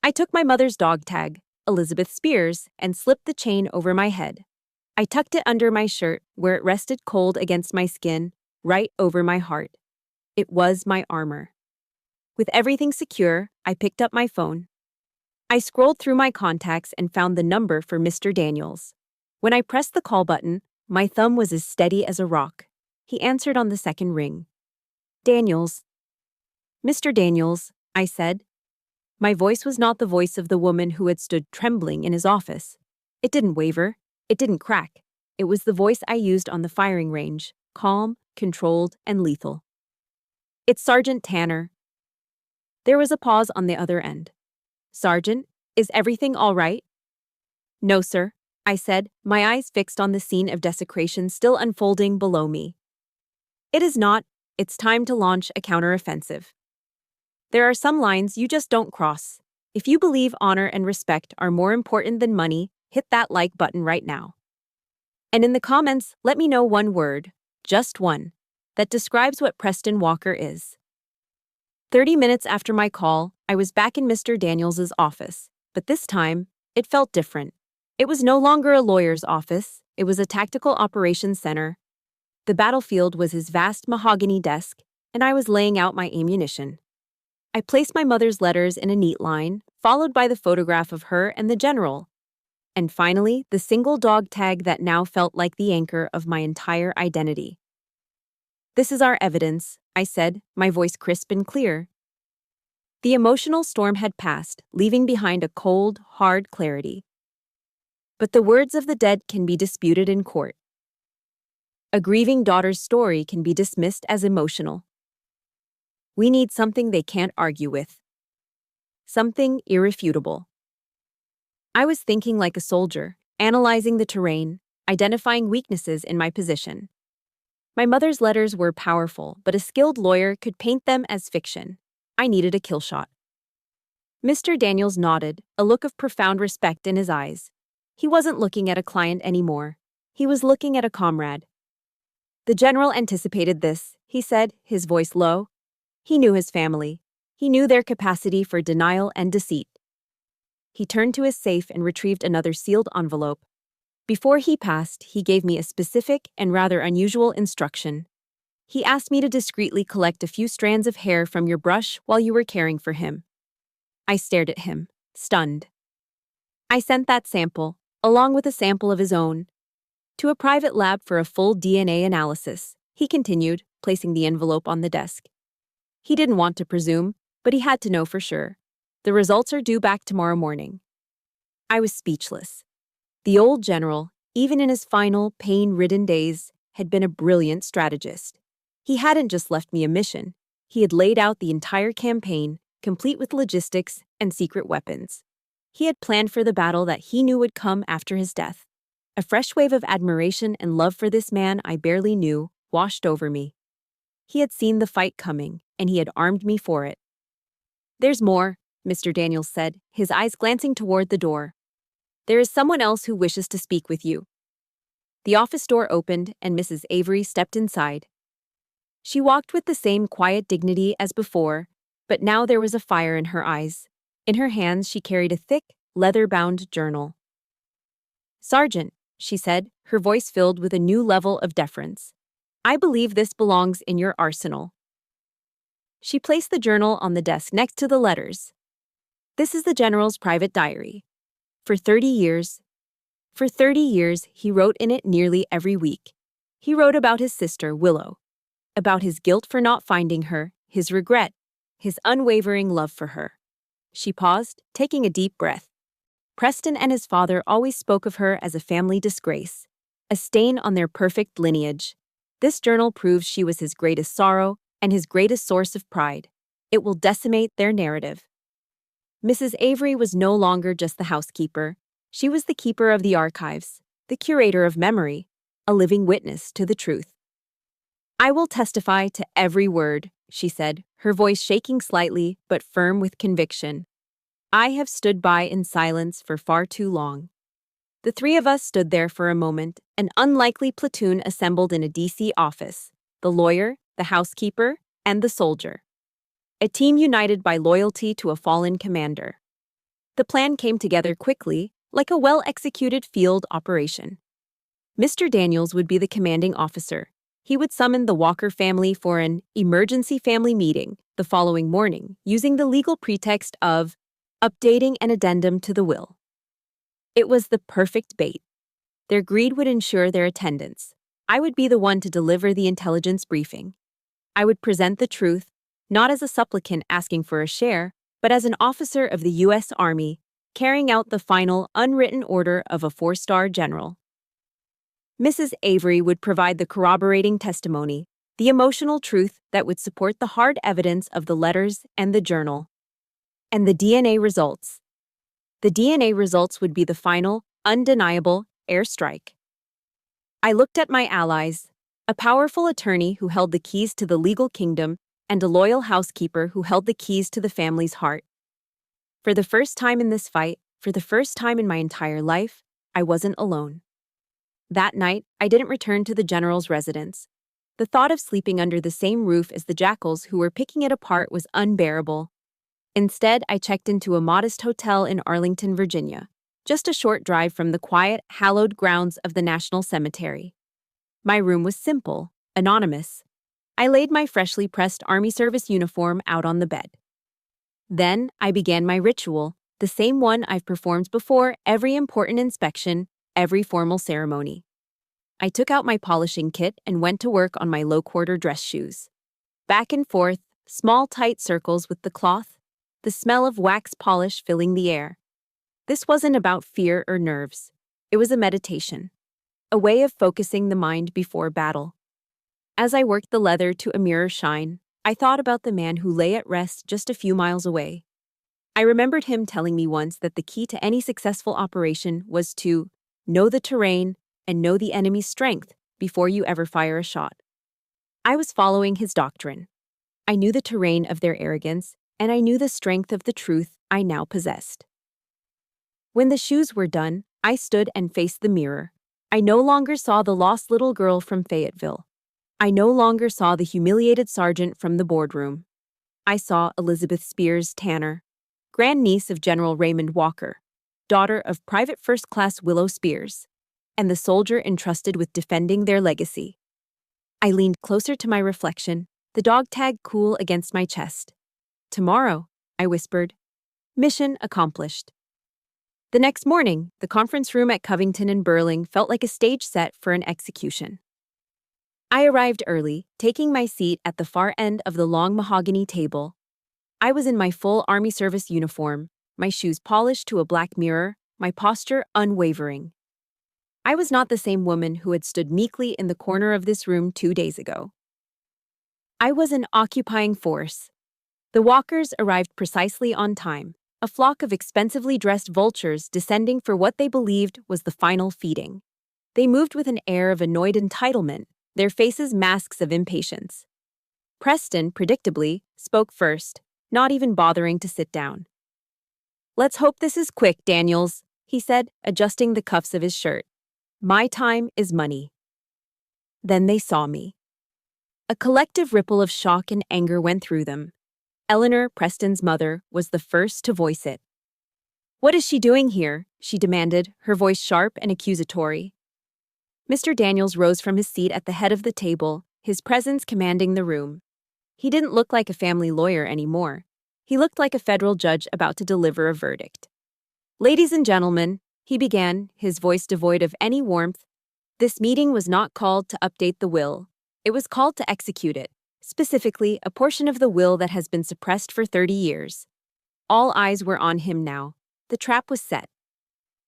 I took my mother's dog tag, Elizabeth Spears, and slipped the chain over my head. I tucked it under my shirt, where it rested cold against my skin, right over my heart. It was my armor. With everything secure, I picked up my phone. I scrolled through my contacts and found the number for Mr. Daniels. When I pressed the call button, my thumb was as steady as a rock. He answered on the second ring. Daniels. Mr. Daniels, I said. My voice was not the voice of the woman who had stood trembling in his office. It didn't waver. It didn't crack. It was the voice I used on the firing range, calm, controlled, and lethal. It's Sergeant Tanner. There was a pause on the other end. Sergeant, is everything all right? No, sir, I said, my eyes fixed on the scene of desecration still unfolding below me. It is not. It's time to launch a counteroffensive. There are some lines you just don't cross. If you believe honor and respect are more important than money, hit that like button right now. And in the comments, let me know one word, just one, that describes what Preston Walker is. 30 minutes after my call, I was back in Mr. Daniels' office, but this time, it felt different. It was no longer a lawyer's office, it was a tactical operations center. The battlefield was his vast mahogany desk, and I was laying out my ammunition. I placed my mother's letters in a neat line, followed by the photograph of her and the general. And finally, the single dog tag that now felt like the anchor of my entire identity. This is our evidence, I said, my voice crisp and clear. The emotional storm had passed, leaving behind a cold, hard clarity. But the words of the dead can be disputed in court. A grieving daughter's story can be dismissed as emotional. We need something they can't argue with. Something irrefutable. I was thinking like a soldier, analyzing the terrain, identifying weaknesses in my position. My mother's letters were powerful, but a skilled lawyer could paint them as fiction. I needed a kill shot. Mr. Daniels nodded, a look of profound respect in his eyes. He wasn't looking at a client anymore. He was looking at a comrade. The general anticipated this, he said, his voice low. He knew his family. He knew their capacity for denial and deceit. He turned to his safe and retrieved another sealed envelope. Before he passed, he gave me a specific and rather unusual instruction. He asked me to discreetly collect a few strands of hair from your brush while you were caring for him. I stared at him, stunned. I sent that sample, along with a sample of his own. To a private lab for a full DNA analysis, he continued, placing the envelope on the desk. He didn't want to presume, but he had to know for sure. The results are due back tomorrow morning. I was speechless. The old general, even in his final, pain-ridden days, had been a brilliant strategist. He hadn't just left me a mission. He had laid out the entire campaign, complete with logistics and secret weapons. He had planned for the battle that he knew would come after his death. A fresh wave of admiration and love for this man I barely knew washed over me. He had seen the fight coming, and he had armed me for it. "There's more," Mr. Daniels said, his eyes glancing toward the door. "There is someone else who wishes to speak with you." The office door opened, and Mrs. Avery stepped inside. She walked with the same quiet dignity as before, but now there was a fire in her eyes. In her hands she carried a thick, leather-bound journal. "Sergeant," she said, her voice filled with a new level of deference, "I believe this belongs in your arsenal." She placed the journal on the desk next to the letters. "This is the general's private diary. For 30 years, he wrote in it nearly every week. He wrote about his sister, Willow, about his guilt for not finding her, his regret, his unwavering love for her." She paused, taking a deep breath. "Preston and his father always spoke of her as a family disgrace, a stain on their perfect lineage. This journal proves she was his greatest sorrow and his greatest source of pride. It will decimate their narrative." Mrs. Avery was no longer just the housekeeper. She was the keeper of the archives, the curator of memory, a living witness to the truth. "I will testify to every word," she said, her voice shaking slightly but firm with conviction. "I have stood by in silence for far too long." The three of us stood there for a moment, an unlikely platoon assembled in a DC office: the lawyer, the housekeeper, and the soldier. A team united by loyalty to a fallen commander. The plan came together quickly, like a well-executed field operation. Mr. Daniels would be the commanding officer. He would summon the Walker family for an emergency family meeting the following morning, using the legal pretext of updating an addendum to the will. It was the perfect bait. Their greed would ensure their attendance. I would be the one to deliver the intelligence briefing. I would present the truth, not as a supplicant asking for a share, but as an officer of the U.S. Army, carrying out the final, unwritten order of a 4-star general. Mrs. Avery would provide the corroborating testimony, the emotional truth that would support the hard evidence of the letters and the journal. And the DNA results. The DNA results would be the final, undeniable airstrike. I looked at my allies, a powerful attorney who held the keys to the legal kingdom and a loyal housekeeper who held the keys to the family's heart. For the first time in this fight, for the first time in my entire life, I wasn't alone. That night, I didn't return to the general's residence. The thought of sleeping under the same roof as the jackals who were picking it apart was unbearable. Instead, I checked into a modest hotel in Arlington, Virginia, just a short drive from the quiet, hallowed grounds of the National Cemetery. My room was simple, anonymous. I laid my freshly pressed Army service uniform out on the bed. Then I began my ritual, the same one I've performed before every important inspection, every formal ceremony. I took out my polishing kit and went to work on my low-quarter dress shoes. Back and forth, small tight circles with the cloth, the smell of wax polish filling the air. This wasn't about fear or nerves. It was a meditation, a way of focusing the mind before battle. As I worked the leather to a mirror shine, I thought about the man who lay at rest just a few miles away. I remembered him telling me once that the key to any successful operation was to know the terrain and know the enemy's strength before you ever fire a shot. I was following his doctrine. I knew the terrain of their arrogance, and I knew the strength of the truth I now possessed. When the shoes were done, I stood and faced the mirror. I no longer saw the lost little girl from Fayetteville. I no longer saw the humiliated sergeant from the boardroom. I saw Elizabeth Spears Tanner, grandniece of General Raymond Walker, daughter of Private First Class Willow Spears, and the soldier entrusted with defending their legacy. I leaned closer to my reflection, the dog tag cool against my chest. "Tomorrow," I whispered. "Mission accomplished." The next morning, the conference room at Covington and Burling felt like a stage set for an execution. I arrived early, taking my seat at the far end of the long mahogany table. I was in my full Army service uniform, my shoes polished to a black mirror, my posture unwavering. I was not the same woman who had stood meekly in the corner of this room 2 days ago. I was an occupying force. The walkers arrived precisely on time, a flock of expensively dressed vultures descending for what they believed was the final feeding. They moved with an air of annoyed entitlement, their faces masks of impatience. Preston, predictably, spoke first, not even bothering to sit down. "Let's hope this is quick, Daniels," he said, adjusting the cuffs of his shirt. "My time is money." Then they saw me. A collective ripple of shock and anger went through them. Eleanor, Preston's mother, was the first to voice it. "What is she doing here?" she demanded, her voice sharp and accusatory. Mr. Daniels rose from his seat at the head of the table, his presence commanding the room. He didn't look like a family lawyer anymore. He looked like a federal judge about to deliver a verdict. "Ladies and gentlemen," he began, his voice devoid of any warmth, "this meeting was not called to update the will. It was called to execute it, specifically a portion of the will that has been suppressed for 30 years. All eyes were on him now. The trap was set.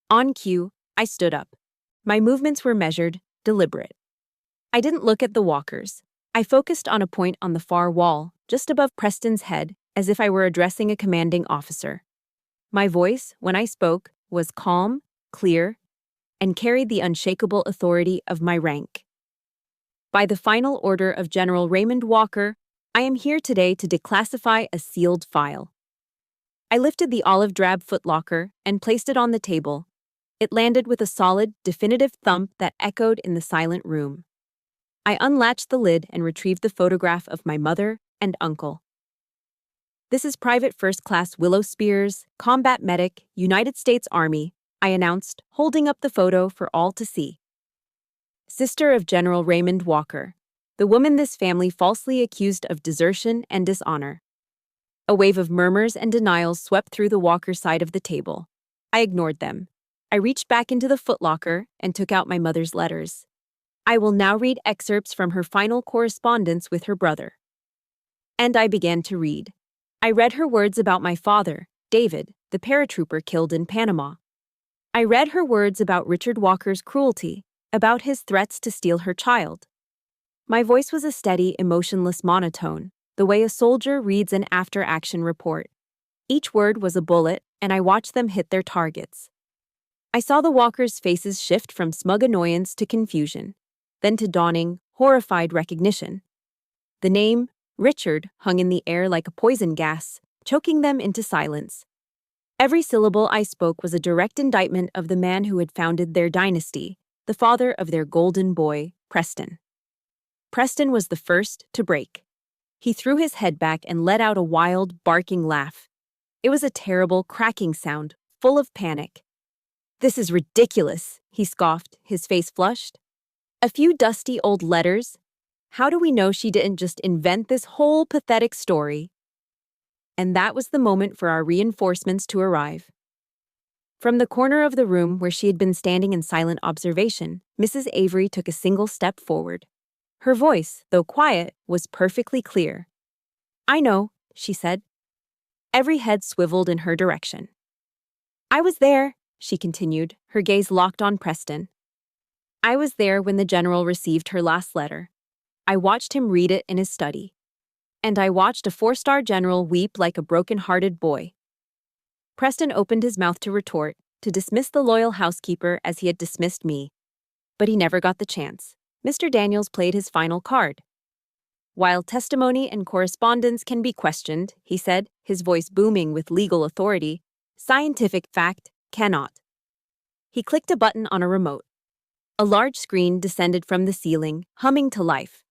On cue, I stood up. My movements were measured, deliberate. I didn't look at the walkers. I focused on a point on the far wall, just above Preston's head, as if I were addressing a commanding officer. My voice, when I spoke, was calm, clear, and carried the unshakable authority of my rank. By the final order of General Raymond Walker, I am here today to declassify a sealed file. I lifted the olive drab footlocker and placed it on the table. It landed with a solid, definitive thump that echoed in the silent room. I unlatched the lid and retrieved the photograph of my mother and uncle. "This is Private First Class Willow Spears, Combat Medic, United States Army," I announced, holding up the photo for all to see. Sister of General Raymond Walker, the woman this family falsely accused of desertion and dishonor. A wave of murmurs and denials swept through the Walker side of the table. I ignored them. I reached back into the footlocker and took out my mother's letters. I will now read excerpts from her final correspondence with her brother. And I began to read. I read her words about my father, David, the paratrooper killed in Panama. I read her words about Richard Walker's cruelty, about his threats to steal her child. My voice was a steady, emotionless monotone, the way a soldier reads an after-action report. Each word was a bullet, and I watched them hit their targets. I saw the Walkers' faces shift from smug annoyance to confusion, then to dawning, horrified recognition. The name, Richard, hung in the air like a poison gas, choking them into silence. Every syllable I spoke was a direct indictment of the man who had founded their dynasty, the father of their golden boy, Preston. Preston was the first to break. He threw his head back and let out a wild, barking laugh. It was a terrible, cracking sound, full of panic. "This is ridiculous," he scoffed, his face flushed. "A few dusty old letters? How do we know she didn't just invent this whole pathetic story?" And that was the moment for our reinforcements to arrive. From the corner of the room where she had been standing in silent observation, Mrs. Avery took a single step forward. Her voice, though quiet, was perfectly clear. "I know," she said. Every head swiveled in her direction. "I was there," she continued, her gaze locked on Preston. "I was there when the general received her last letter. I watched him read it in his study. And I watched a 4-star general weep like a broken-hearted boy." Preston opened his mouth to retort, to dismiss the loyal housekeeper as he had dismissed me. But he never got the chance. Mr. Daniels played his final card. "While testimony and correspondence can be questioned," he said, his voice booming with legal authority, "scientific fact cannot." He clicked a button on a remote. A large screen descended from the ceiling, humming to life.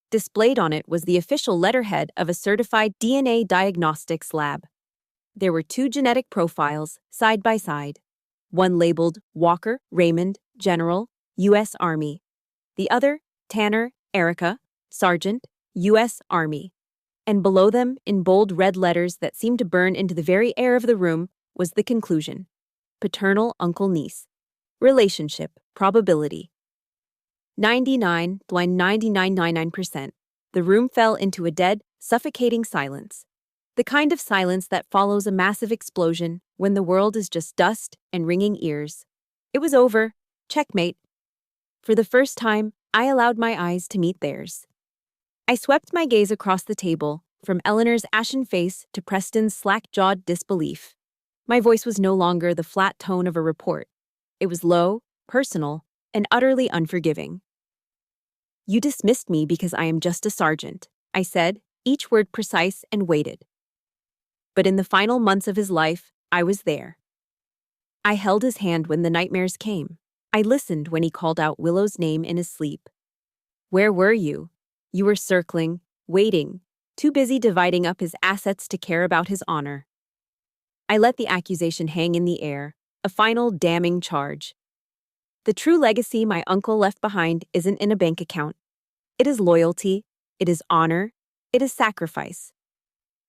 Displayed on it was the official letterhead of a certified DNA diagnostics lab. There were 2 genetic profiles, side by side. One labeled Walker, Raymond, General, U.S. Army. The other, Tanner, Erica, Sergeant, U.S. Army. And below them, in bold red letters that seemed to burn into the very air of the room, was the conclusion. paternal uncle-niece. Relationship, probability. 99.9999%. The room fell into a dead, suffocating silence. The kind of silence that follows a massive explosion when the world is just dust and ringing ears. It was over. Checkmate. For the first time, I allowed my eyes to meet theirs. I swept my gaze across the table, from Eleanor's ashen face to Preston's slack-jawed disbelief. My voice was no longer the flat tone of a report. It was low, personal, and utterly unforgiving. "You dismissed me because I am just a sergeant," I said, each word precise and weighted. But in the final months of his life, I was there. I held his hand when the nightmares came. I listened when he called out Willow's name in his sleep. Where were you? You were circling, waiting, too busy dividing up his assets to care about his honor. I let the accusation hang in the air, a final damning charge. The true legacy my uncle left behind isn't in a bank account. It is loyalty, it is honor, it is sacrifice.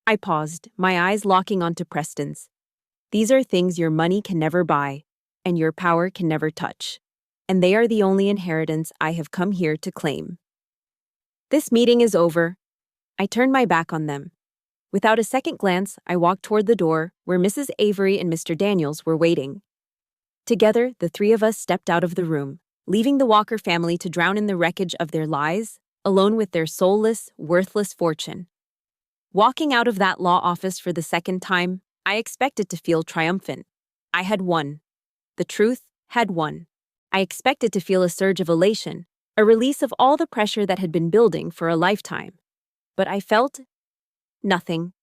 I paused, my eyes locking onto Preston's. These are things your money can never buy, and your power can never touch. And they are the only inheritance I have come here to claim. This meeting is over. I turned my back on them. Without a second glance, I walked toward the door where Mrs. Avery and Mr. Daniels were waiting. Together, the three of us stepped out of the room, leaving the Walker family to drown in the wreckage of their lies, alone with their soulless, worthless fortune. Walking out of that law office for the second time, I expected to feel triumphant. I had won. The truth had won. I expected to feel a surge of elation, a release of all the pressure that had been building for a lifetime. But I felt nothing.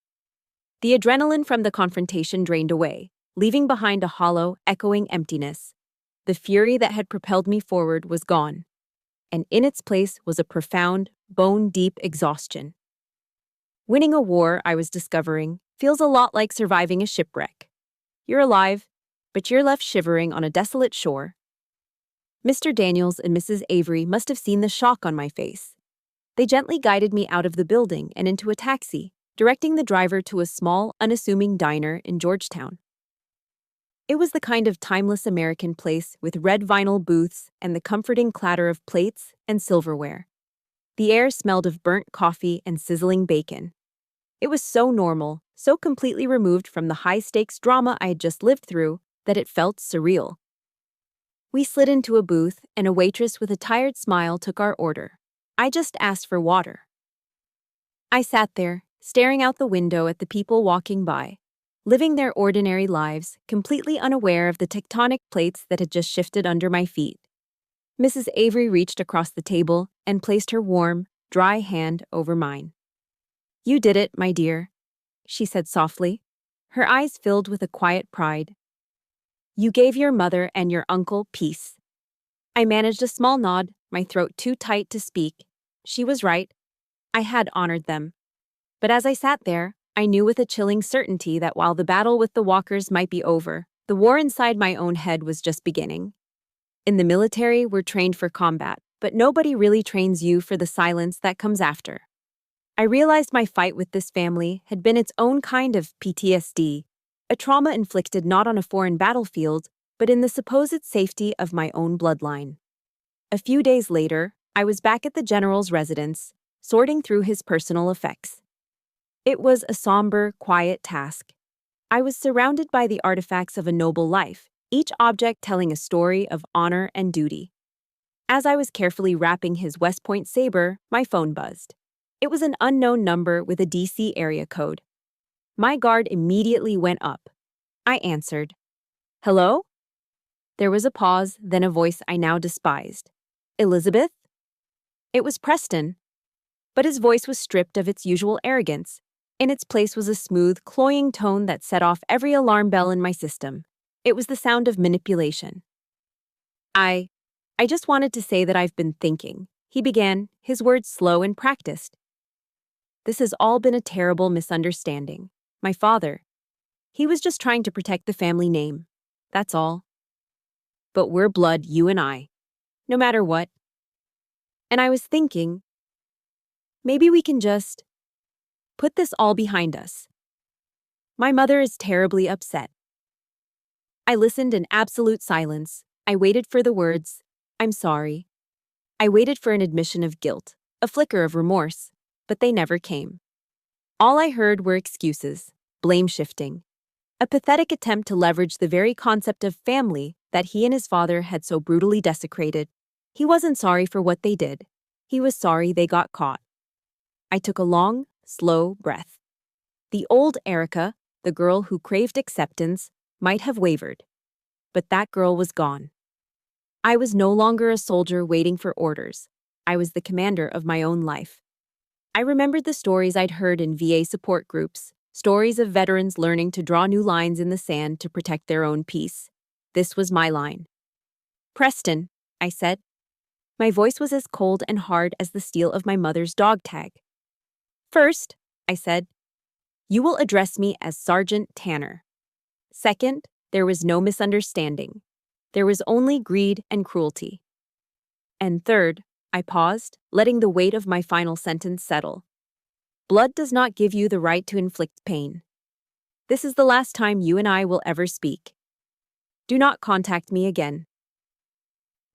The adrenaline from the confrontation drained away, leaving behind a hollow, echoing emptiness. The fury that had propelled me forward was gone, and in its place was a profound, bone-deep exhaustion. Winning a war, I was discovering, feels a lot like surviving a shipwreck. You're alive, but you're left shivering on a desolate shore. Mr. Daniels and Mrs. Avery must have seen the shock on my face. They gently guided me out of the building and into a taxi, directing the driver to a small, unassuming diner in Georgetown. It was the kind of timeless American place with red vinyl booths and the comforting clatter of plates and silverware. The air smelled of burnt coffee and sizzling bacon. It was so normal, so completely removed from the high-stakes drama I had just lived through, that it felt surreal. We slid into a booth, and a waitress with a tired smile took our order. I just asked for water. I sat there, staring out the window at the people walking by, living their ordinary lives, completely unaware of the tectonic plates that had just shifted under my feet. Mrs. Avery reached across the table and placed her warm, dry hand over mine. "You did it, my dear," she said softly, her eyes filled with a quiet pride. "You gave your mother and your uncle peace." I managed a small nod, my throat too tight to speak. She was right. I had honored them. But as I sat there, I knew with a chilling certainty that while the battle with the Walkers might be over, the war inside my own head was just beginning. In the military, we're trained for combat, but nobody really trains you for the silence that comes after. I realized my fight with this family had been its own kind of PTSD, a trauma inflicted not on a foreign battlefield, but in the supposed safety of my own bloodline. A few days later, I was back at the general's residence, sorting through his personal effects. It was a somber, quiet task. I was surrounded by the artifacts of a noble life, each object telling a story of honor and duty. As I was carefully wrapping his West Point saber, my phone buzzed. It was an unknown number with a DC area code. My guard immediately went up. I answered. "Hello?" There was a pause, then a voice I now despised. "Elizabeth?" It was Preston. But his voice was stripped of its usual arrogance. In its place was a smooth, cloying tone that set off every alarm bell in my system. It was the sound of manipulation. I just wanted to say that I've been thinking," he began, his words slow and practiced. "This has all been a terrible misunderstanding. My father, he was just trying to protect the family name. That's all. But we're blood, you and I. No matter what. And I was thinking, maybe we can just put this all behind us. My mother is terribly upset. I listened in absolute silence. I waited for the words, "I'm sorry." I waited for an admission of guilt, a flicker of remorse, but they never came. All I heard were excuses, blame shifting, a pathetic attempt to leverage the very concept of family that he and his father had so brutally desecrated. He wasn't sorry for what they did. He was sorry they got caught. I took a long, slow breath. The old Erica, the girl who craved acceptance, might have wavered. But that girl was gone. I was no longer a soldier waiting for orders. I was the commander of my own life. I remembered the stories I'd heard in VA support groups, stories of veterans learning to draw new lines in the sand to protect their own peace. This was my line. "Preston," I said. My voice was as cold and hard as the steel of my mother's dog tag. "First," I said, "you will address me as Sergeant Tanner. Second, there was no misunderstanding. There was only greed and cruelty. And third," I paused, letting the weight of my final sentence settle. "Blood does not give you the right to inflict pain. This is the last time you and I will ever speak. Do not contact me again."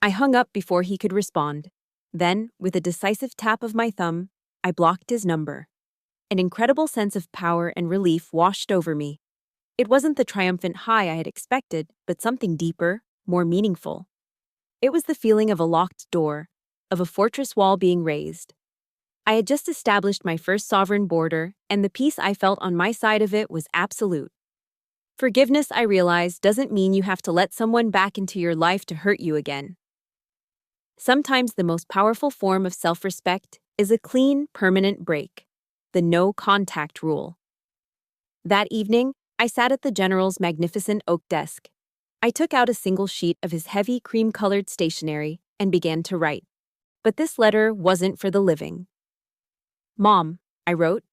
I hung up before he could respond. Then, with a decisive tap of my thumb, I blocked his number. An incredible sense of power and relief washed over me. It wasn't the triumphant high I had expected, but something deeper, more meaningful. It was the feeling of a locked door, of a fortress wall being raised. I had just established my first sovereign border, and the peace I felt on my side of it was absolute. Forgiveness, I realized, doesn't mean you have to let someone back into your life to hurt you again. Sometimes the most powerful form of self-respect is a clean, permanent break, the no-contact rule. That evening, I sat at the general's magnificent oak desk. I took out a single sheet of his heavy cream-colored stationery and began to write. But this letter wasn't for the living. "Mom," I wrote,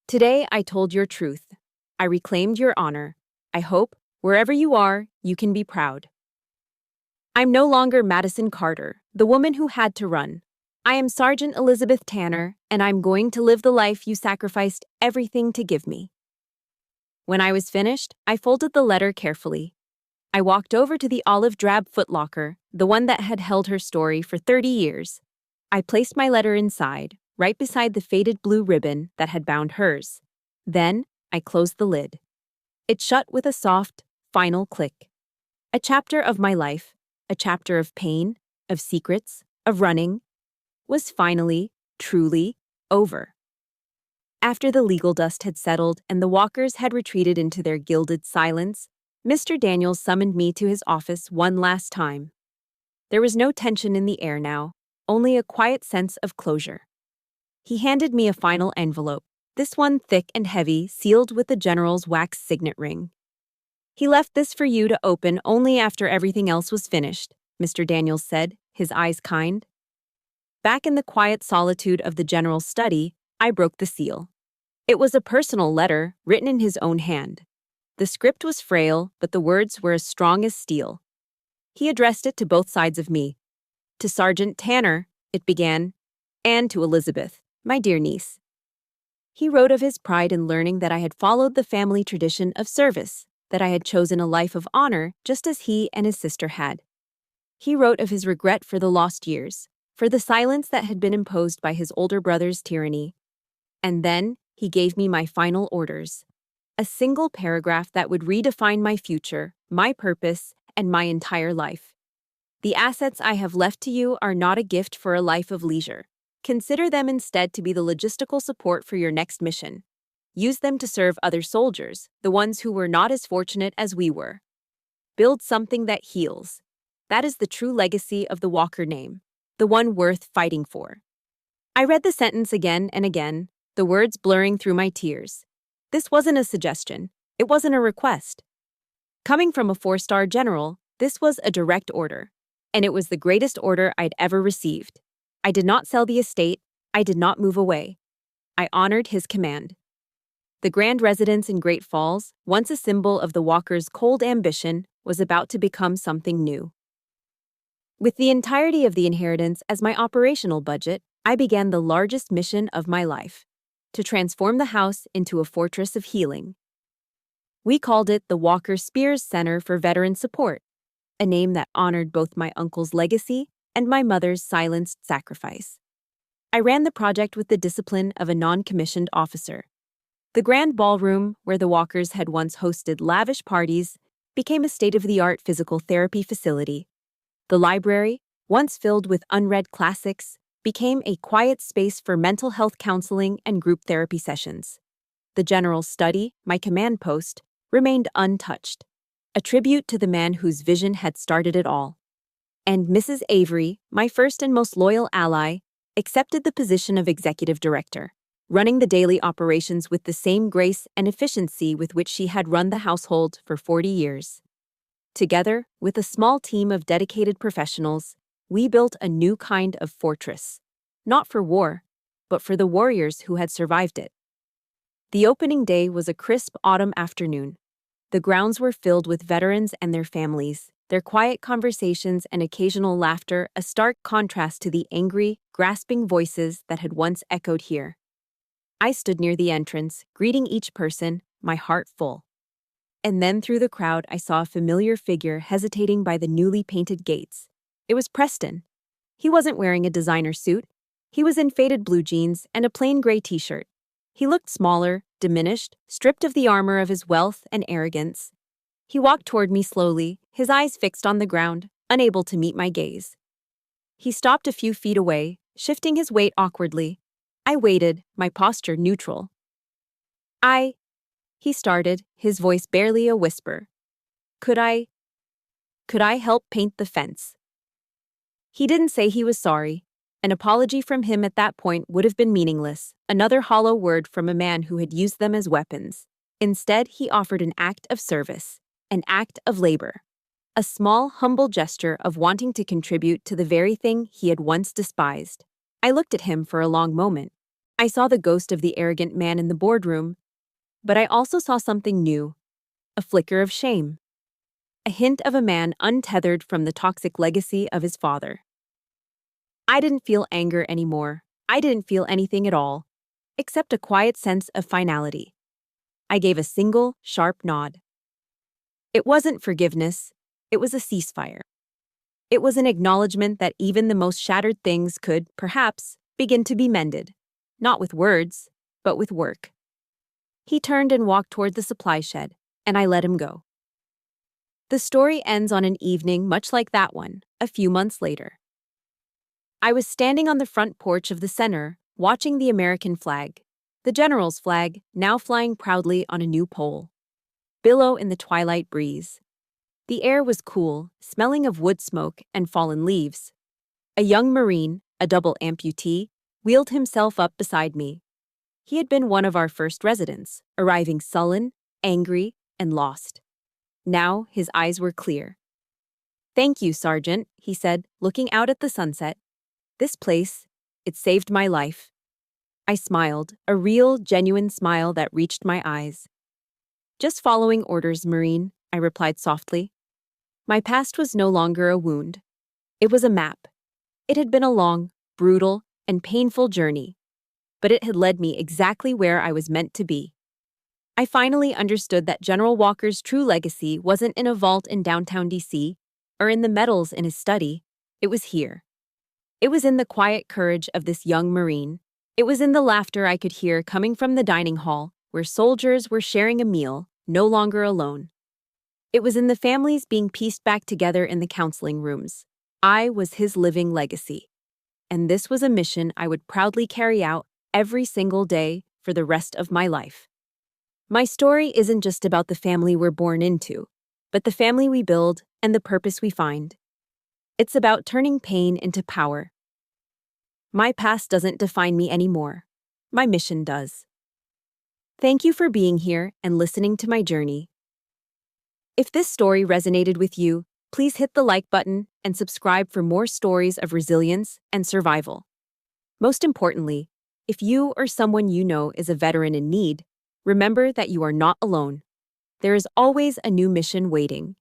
"today I told your truth. I reclaimed your honor. I hope, wherever you are, you can be proud. I'm no longer Madison Carter, the woman who had to run. I am Sergeant Elizabeth Tanner, and I'm going to live the life you sacrificed everything to give me." When I was finished, I folded the letter carefully. I walked over to the olive-drab footlocker, the one that had held her story for 30 years. I placed my letter inside, right beside the faded blue ribbon that had bound hers. Then, I closed the lid. It shut with a soft, final click. A chapter of my life, a chapter of pain, of secrets, of running, was finally, truly, over. After the legal dust had settled and the walkers had retreated into their gilded silence, Mr. Daniels summoned me to his office one last time. There was no tension in the air now, only a quiet sense of closure. He handed me a final envelope, this one thick and heavy, sealed with the general's wax signet ring. "He left this for you to open only after everything else was finished," Mr. Daniels said, his eyes kind. Back in the quiet solitude of the general's study, I broke the seal. It was a personal letter, written in his own hand. The script was frail, but the words were as strong as steel. He addressed it to both sides of me. "To Sergeant Tanner," it began, "and to Elizabeth, my dear niece." He wrote of his pride in learning that I had followed the family tradition of service, that I had chosen a life of honor just as he and his sister had. He wrote of his regret for the lost years, for the silence that had been imposed by his older brother's tyranny. And then he gave me my final orders. A single paragraph that would redefine my future, my purpose, and my entire life. "The assets I have left to you are not a gift for a life of leisure. Consider them instead to be the logistical support for your next mission. Use them to serve other soldiers, the ones who were not as fortunate as we were. Build something that heals. That is the true legacy of the Walker name, the one worth fighting for." I read the sentence again and again, the words blurring through my tears. This wasn't a suggestion. It wasn't a request. Coming from a 4-star general, this was a direct order. And it was the greatest order I'd ever received. I did not sell the estate. I did not move away. I honored his command. The grand residence in Great Falls, once a symbol of the Walkers' cold ambition, was about to become something new. With the entirety of the inheritance as my operational budget, I began the largest mission of my life: to transform the house into a fortress of healing. We called it the Walker Spears Center for Veteran Support, a name that honored both my uncle's legacy and my mother's silenced sacrifice. I ran the project with the discipline of a non-commissioned officer. The grand ballroom, where the Walkers had once hosted lavish parties, became a state-of-the-art physical therapy facility. The library, once filled with unread classics, became a quiet space for mental health counseling and group therapy sessions. The general's study, my command post, remained untouched, a tribute to the man whose vision had started it all. And Mrs. Avery, my first and most loyal ally, accepted the position of executive director, running the daily operations with the same grace and efficiency with which she had run the household for 40 years. Together, with a small team of dedicated professionals, we built a new kind of fortress, not for war, but for the warriors who had survived it. The opening day was a crisp autumn afternoon. The grounds were filled with veterans and their families, their quiet conversations and occasional laughter a stark contrast to the angry, grasping voices that had once echoed here. I stood near the entrance, greeting each person, my heart full. And then through the crowd I saw a familiar figure hesitating by the newly painted gates. It was Preston. He wasn't wearing a designer suit. He was in faded blue jeans and a plain gray t-shirt. He looked smaller, diminished, stripped of the armor of his wealth and arrogance. He walked toward me slowly, his eyes fixed on the ground, unable to meet my gaze. He stopped a few feet away, shifting his weight awkwardly. I waited, my posture neutral. He started, his voice barely a whisper. Could I help paint the fence? He didn't say he was sorry. An apology from him at that point would have been meaningless, another hollow word from a man who had used them as weapons. Instead, he offered an act of service, an act of labor, a small, humble gesture of wanting to contribute to the very thing he had once despised. I looked at him for a long moment. I saw the ghost of the arrogant man in the boardroom, but I also saw something new, a flicker of shame, a hint of a man untethered from the toxic legacy of his father. I didn't feel anger anymore. I didn't feel anything at all, except a quiet sense of finality. I gave a single, sharp nod. It wasn't forgiveness, it was a ceasefire. It was an acknowledgement that even the most shattered things could, perhaps, begin to be mended, not with words, but with work. He turned and walked toward the supply shed, and I let him go. The story ends on an evening much like that one, a few months later. I was standing on the front porch of the center, watching the American flag, the general's flag, now flying proudly on a new pole, billow in the twilight breeze. The air was cool, smelling of wood smoke and fallen leaves. A young Marine, a double amputee, wheeled himself up beside me. He had been one of our first residents, arriving sullen, angry, and lost. Now his eyes were clear. "Thank you, Sergeant," he said, looking out at the sunset. "This place, it saved my life." I smiled, a real, genuine smile that reached my eyes. "Just following orders, Marine," I replied softly. My past was no longer a wound. It was a map. It had been a long, brutal, and painful journey, but it had led me exactly where I was meant to be. I finally understood that General Walker's true legacy wasn't in a vault in downtown DC, or in the medals in his study. It was here. It was in the quiet courage of this young Marine. It was in the laughter I could hear coming from the dining hall, where soldiers were sharing a meal, no longer alone. It was in the families being pieced back together in the counseling rooms. I was his living legacy. And this was a mission I would proudly carry out every single day for the rest of my life. My story isn't just about the family we're born into, but the family we build and the purpose we find. It's about turning pain into power. My past doesn't define me anymore. My mission does. Thank you for being here and listening to my journey. If this story resonated with you, please hit the like button and subscribe for more stories of resilience and survival. Most importantly, if you or someone you know is a veteran in need, remember that you are not alone. There is always a new mission waiting.